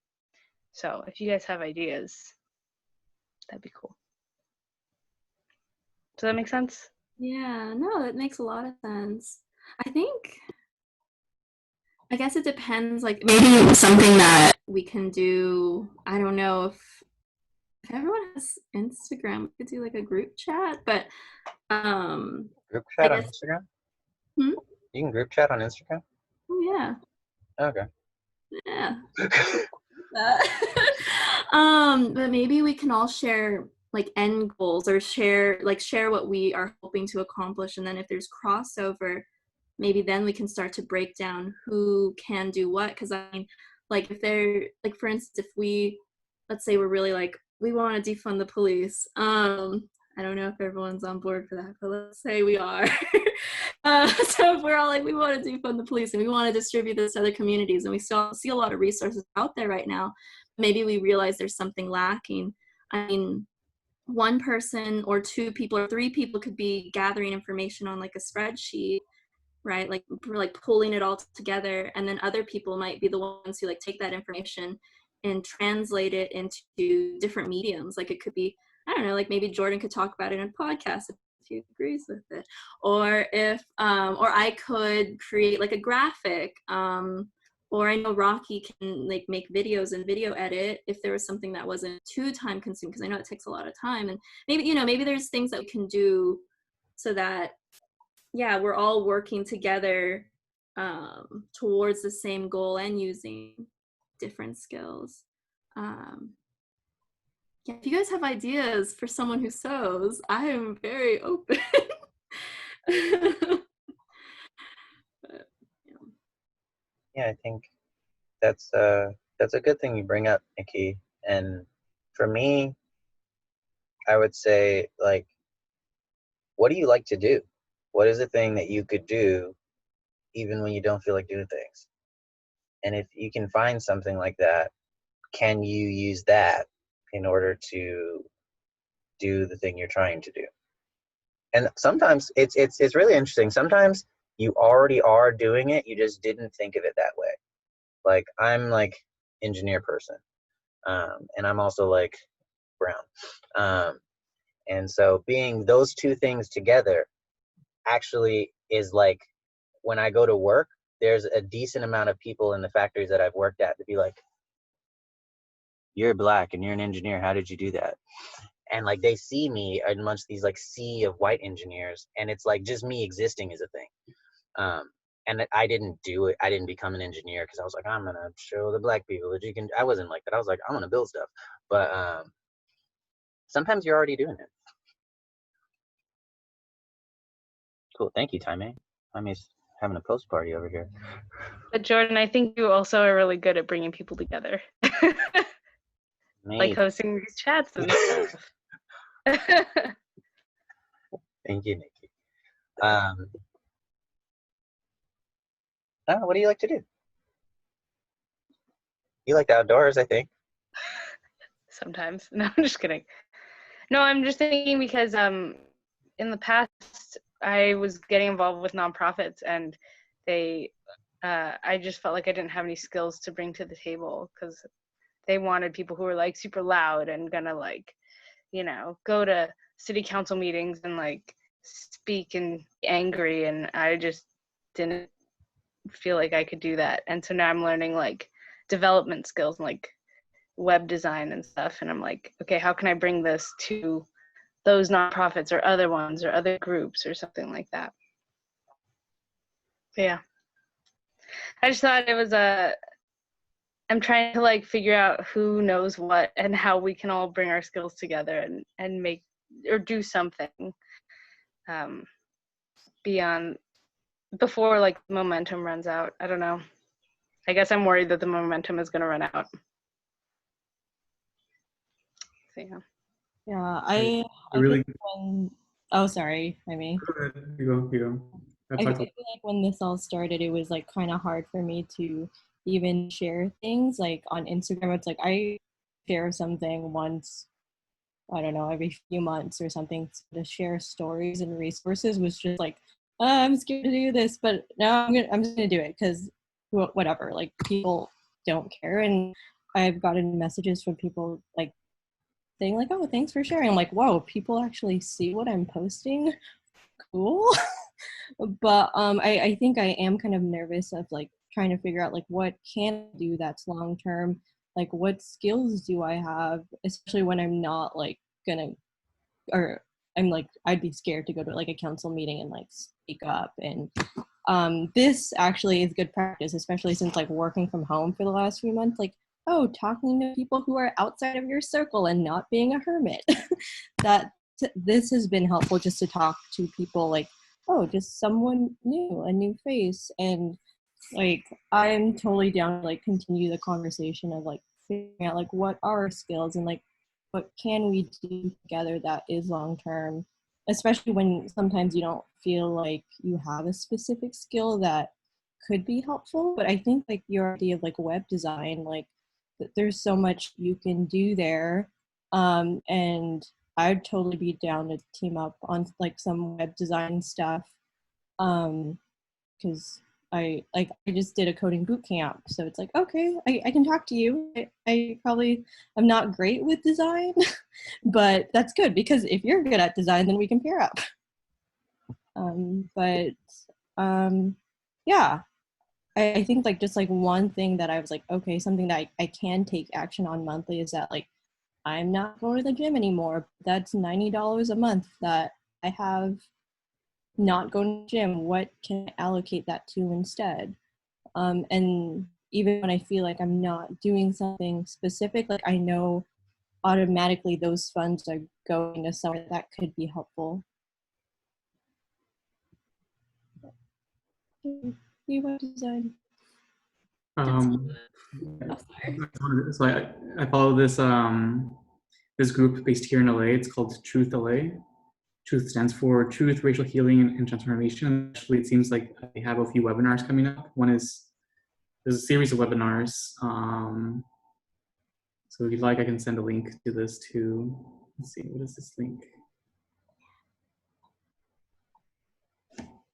So if you guys have ideas, that'd be cool. Does that make sense? Yeah, no, that makes a lot of sense. I guess it depends, like maybe something that we can do. I don't know if everyone has Instagram, we could do like a group chat, but group I chat on guess, Instagram? hmm? You can group chat on Instagram? Oh yeah. Okay. Yeah. But maybe we can all share like end goals, or share what we are hoping to accomplish, and then if there's crossover, maybe then we can start to break down who can do what. Because I mean, like if they're like, for instance, if let's say we're really like, we want to defund the police. I don't know if everyone's on board for that, but let's say we are. So if we're all like, we want to defund the police and we want to distribute this to other communities, and we still see a lot of resources out there right now, maybe we realize there's something lacking. I mean, one person or 2 people or 3 people could be gathering information on like a spreadsheet, right? Like pulling it all together, and then other people might be the ones who like take that information and translate it into different mediums. Like it could be, I don't know, like maybe Jordan could talk about it in a podcast if he agrees with it, or if or I could create like a graphic, or I know Rocky can like make videos and video edit if there was something that wasn't too time consuming, because I know it takes a lot of time. And maybe there's things that we can do so that, yeah, we're all working together towards the same goal and using different skills. Yeah, if you guys have ideas for someone who sews, I am very open. But, Yeah, I think that's a good thing you bring up, Nikki. And for me, I would say, like, what do you like to do? What is the thing that you could do even when you don't feel like doing things? And if you can find something like that, can you use that in order to do the thing you're trying to do? And sometimes it's really interesting. Sometimes you already are doing it, you just didn't think of it that way. Like I'm like engineer person, and I'm also like brown, and so being those 2 things together actually is like, when I go to work, there's a decent amount of people in the factories that I've worked at to be like, you're black and you're an engineer, how did you do that? And like they see me amongst these like sea of white engineers, and it's like just me existing is a thing. And I didn't do it. I didn't become an engineer because I was like, I'm gonna show the black people that you can. I wasn't like that. I was like, I'm gonna build stuff. But sometimes you're already doing it. Cool. Thank you, Taime. Taime's having a post party over here. But Jordan, I think you also are really good at bringing people together. Like Maybe. hosting these chats and stuff. Thank you, Nikki. What do you like to do? You like the outdoors, I think. Sometimes. No, I'm just kidding. No, I'm just thinking because in the past I was getting involved with nonprofits, and I just felt like I didn't have any skills to bring to the table, because they wanted people who were like super loud and gonna like, go to city council meetings and like speak and be angry, and I just didn't feel like I could do that. And so now I'm learning like development skills and like web design and stuff, and I'm like, okay, how can I bring this to those nonprofits or other ones or other groups or something like that. But yeah, I just thought it was I'm trying to like figure out who knows what and how we can all bring our skills together and make or do something beyond, before like momentum runs out. I don't know. I guess I'm worried that the momentum is going to run out. So yeah. Yeah, I really think when, oh, sorry, I mean, go ahead. You go. I feel like when this all started, it was like kind of hard for me to even share things like on Instagram. It's like I share something once, I don't know, every few months or something. To share stories and resources was just like, I'm scared to do this, but now I'm just gonna do it because whatever. Like people don't care, and I've gotten messages from people like saying like, oh, thanks for sharing. I'm like, whoa, people actually see what I'm posting. Cool. But I think I am kind of nervous of like trying to figure out like what can I do that's long term, like what skills do I have, especially when I'm not like gonna, or I'm like, I'd be scared to go to like a council meeting and like speak up. And this actually is good practice, especially since like working from home for the last few months, like, oh, talking to people who are outside of your circle and not being a hermit. This has been helpful, just to talk to people like, oh, just someone new, a new face. And like I'm totally down to like continue the conversation of like figuring out like what are our skills and like what can we do together that is long term, especially when sometimes you don't feel like you have a specific skill that could be helpful. But I think like your idea of like web design, like there's so much you can do there, and I'd totally be down to team up on like some web design stuff, because I just did a coding boot camp, so it's like, okay, I can talk to you. I probably am not great with design, but that's good because if you're good at design, then we can pair up. Yeah, I think like just like one thing that I was like, okay, something that I can take action on monthly is that like I'm not going to the gym anymore. That's $90 a month that I have not going to the gym. What can I allocate that to instead? And even when I feel like I'm not doing something specific, like I know automatically those funds are going to somewhere that could be helpful. Web design. So I follow this this group based here in LA. It's called Truth LA. Truth stands for Truth, Racial Healing, and Transformation. Actually, it seems like they have a few webinars coming up. There's a series of webinars. So if you'd like, I can send a link to this too. Let's see, what is this link?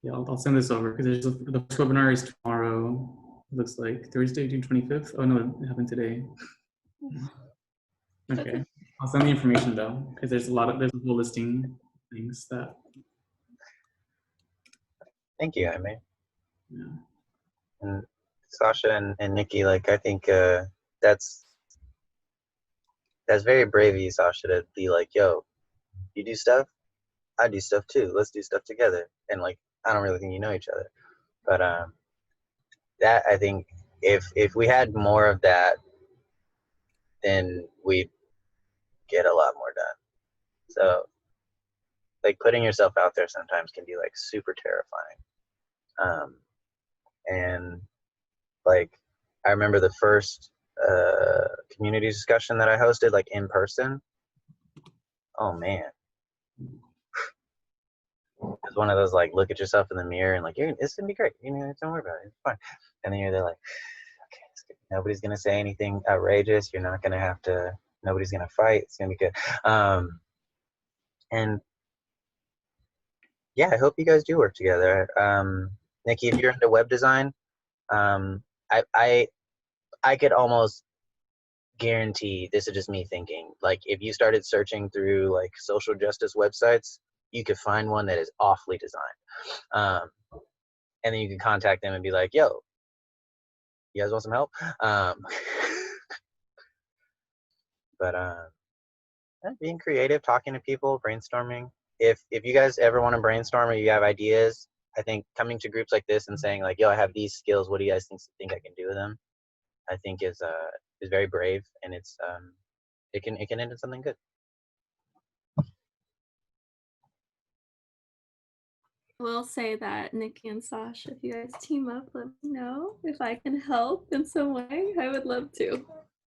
Yeah, I'll send this over because the first webinar is tomorrow. It looks like Thursday, June 25th. Oh no, it happened today. Okay, I'll send the information though, because there's a whole listing things that. Thank you, Jaime. Yeah. And Sasha and Nikki, like I think that's very brave of you, Sasha, to be like, yo, you do stuff, I do stuff too. Let's do stuff together. And like, I don't really think you know each other, but that I think if we had more of that, then we'd get a lot more done. So like putting yourself out there sometimes can be like super terrifying. And like I remember the first community discussion that I hosted like in person. Oh man, it's one of those like look at yourself in the mirror and like it's gonna be great. You know, don't worry about it. It's fine. And then you're there like, okay, it's good. Nobody's gonna say anything outrageous. You're not gonna have to. Nobody's gonna fight. It's gonna be good. And yeah, I hope you guys do work together. Nikki, if you're into web design, I could almost guarantee, this is just me thinking, like if you started searching through like social justice websites, you could find one that is awfully designed. And then you can contact them and be like, yo, you guys want some help? But being creative, talking to people, brainstorming. If you guys ever want to brainstorm or you have ideas, I think coming to groups like this and saying like, yo, I have these skills, what do you guys think I can do with them? I think is very brave, and it's it can end in something good. I will say that Nikki and Sasha, if you guys team up, let me know if I can help in some way. I would love to.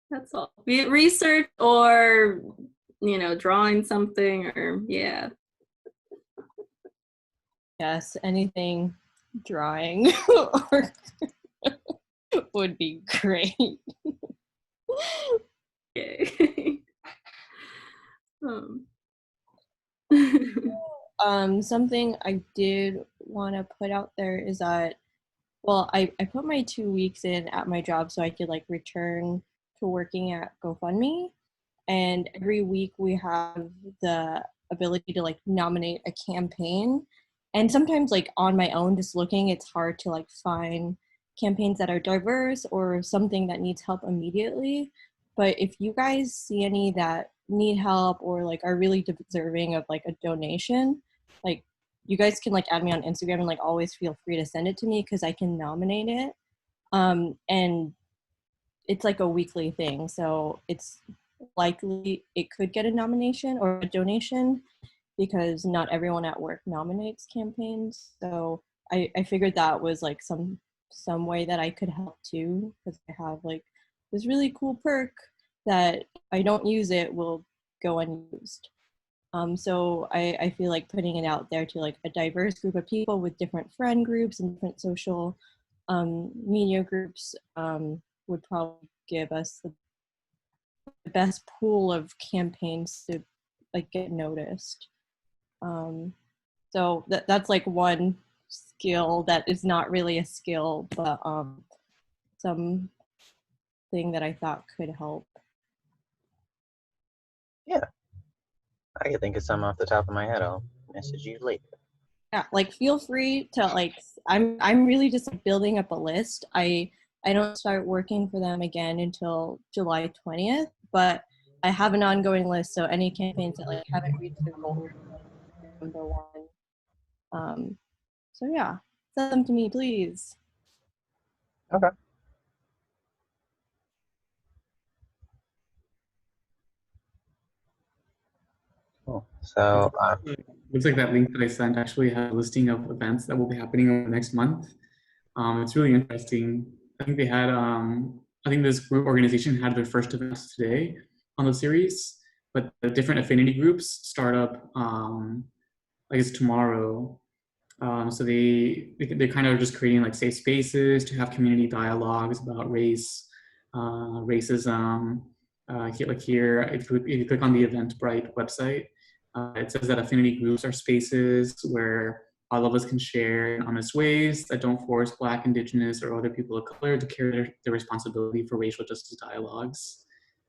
That's all. Be it research or, you know, drawing something or, yeah. Yes, anything drawing or would be great. Okay. Something I did want to put out there is that, well, I put my 2 weeks in at my job so I could like return to working at GoFundMe. And every week we have the ability to like nominate a campaign. And sometimes like on my own, just looking, it's hard to like find campaigns that are diverse or something that needs help immediately. But if you guys see any that need help or like are really deserving of like a donation, like you guys can like add me on Instagram and like always feel free to send it to me because I can nominate it. And it's like a weekly thing, so it's likely it could get a nomination or a donation because not everyone at work nominates campaigns. So I figured that was like some way that I could help too, because I have like this really cool perk that if I don't use it will go unused. So I feel like putting it out there to like a diverse group of people with different friend groups and different social media groups would probably give us the best pool of campaigns to like get noticed. So that's like one skill that is not really a skill, but some thing that I thought could help. Yeah, I can think of some off the top of my head. I'll message you later. Yeah, like feel free to like. I'm really just like, building up a list. I don't start working for them again until July 20th, but I have an ongoing list. So any campaigns that like haven't reached their goal, number one. So yeah, send them to me, please. Okay. Cool. So Looks like that link that I sent actually has a listing of events that will be happening over the next month. It's really interesting. I think they had, I think this group organization had their first event today on the series, but the different affinity groups start up, I guess tomorrow. So they're kind of just creating like safe spaces to have community dialogues about race, racism. Here, if you click on the Eventbrite website, it says that affinity groups are spaces where all of us can share in honest ways that don't force Black, Indigenous, or other people of color to carry their responsibility for racial justice dialogues.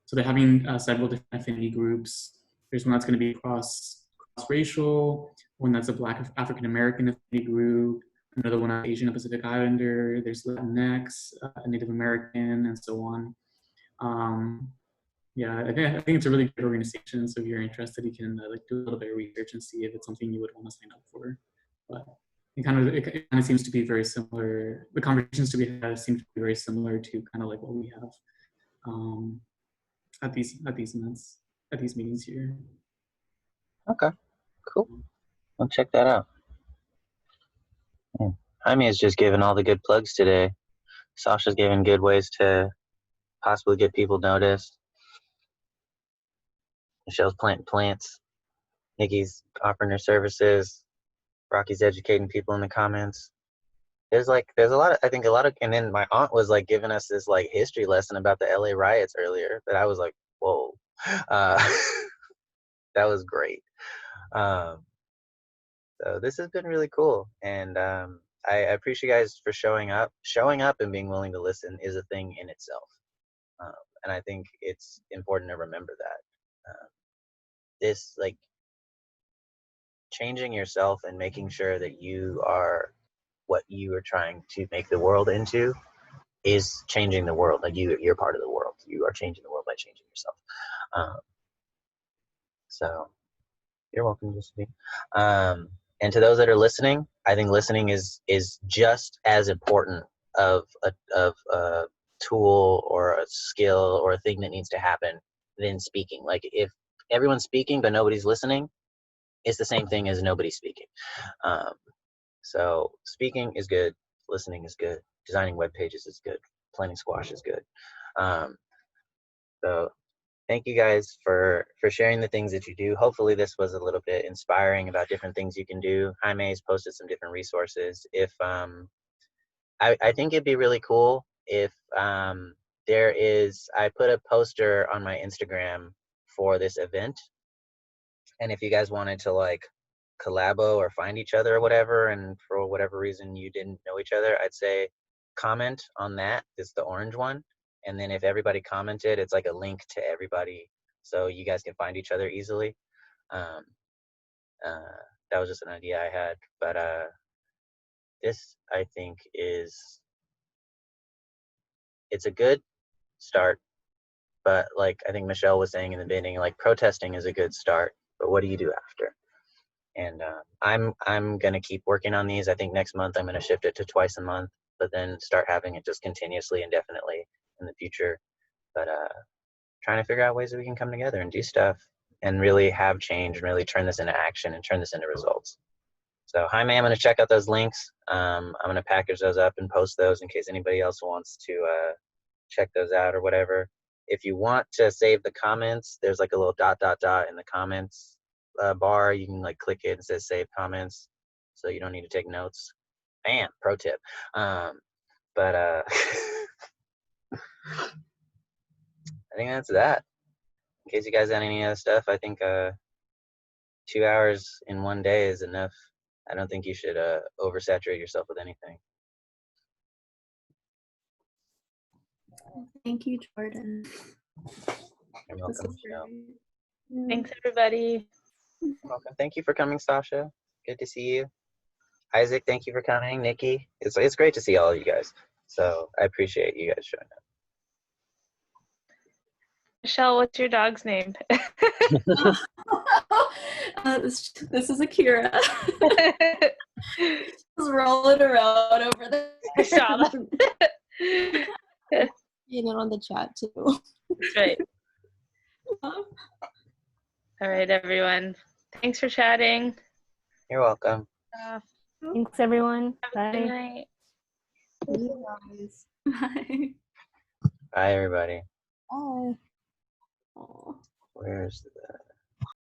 So they're having several different affinity groups. There's one that's going to be cross-racial, one that's a Black African American affinity group, another one Asian and Pacific Islander, there's Latinx, Native American, and so on. Yeah, I think it's a really good organization. So if you're interested, you can like do a little bit of research and see if it's something you would want to sign up for. But it kind of seems to be very similar. The conversations to be had seem to be very similar to kind of like what we have at these events, at these meetings here. Okay, cool. I'll check that out. Yeah. Jaime is just giving all the good plugs today. Sasha's giving good ways to possibly get people noticed. Michelle's planting plants. Nikki's offering her services. Rocky's educating people in the comments. There's a lot of, I think a lot of, and then my aunt was like giving us this like history lesson about the LA riots earlier that I was like, whoa. That was great. Um, so this has been really cool. And I appreciate you guys for showing up. Showing up and being willing to listen is a thing in itself. Um, and I think it's important to remember that. This, like, changing yourself and making sure that you are what you are trying to make the world into is changing the world. Like, you're part of the world. You are changing the world by changing yourself. So you're welcome, Josephine. And to those that are listening, I think listening is just as important of a tool or a skill or a thing that needs to happen than speaking. Like, if everyone's speaking but nobody's listening, it's the same thing as nobody speaking. So speaking is good, listening is good, designing web pages is good, planting squash is good. So thank you guys for sharing the things that you do. Hopefully this was a little bit inspiring about different things you can do. Jaime's posted some different resources. If I think it'd be really cool if I put a poster on my Instagram for this event, and if you guys wanted to like collabo or find each other or whatever, and for whatever reason you didn't know each other, I'd say comment on that. It's the orange one. And then if everybody commented, it's like a link to everybody so you guys can find each other easily. Um, that was just an idea I had. But this, I think, it's a good start. But like I think Michelle was saying in the beginning, like protesting is a good start. But what do you do after? And I'm gonna keep working on these. I think next month I'm gonna shift it to twice a month, but then start having it just continuously, indefinitely in the future. But trying to figure out ways that we can come together and do stuff and really have change and really turn this into action and turn this into results. So Jaime, I'm gonna check out those links. I'm gonna package those up and post those in case anybody else wants to check those out or whatever. If you want to save the comments, there's like a little dot in the comments bar. You can like click it and it says save comments, so you don't need to take notes. Bam, pro tip. But I think that's that. In case you guys had any other stuff, I think 2 hours in one day is enough. I don't think you should oversaturate yourself with anything. Thank you, Jordan. You're This welcome, is Michelle. great. Thanks, everybody. You're welcome. Thank you for coming, Sasha. Good to see you. Isaac, thank you for coming. Nikki, it's great to see all of you guys. So I appreciate you guys showing up. Michelle, what's your dog's name? This is Akira. Just rolling around over there. I saw that. You know, on the chat too. That's right. All right, everyone. Thanks for chatting. You're welcome. Thanks, everyone. Have a good Bye. night. Bye. Bye, everybody. Bye. Aw. Where's the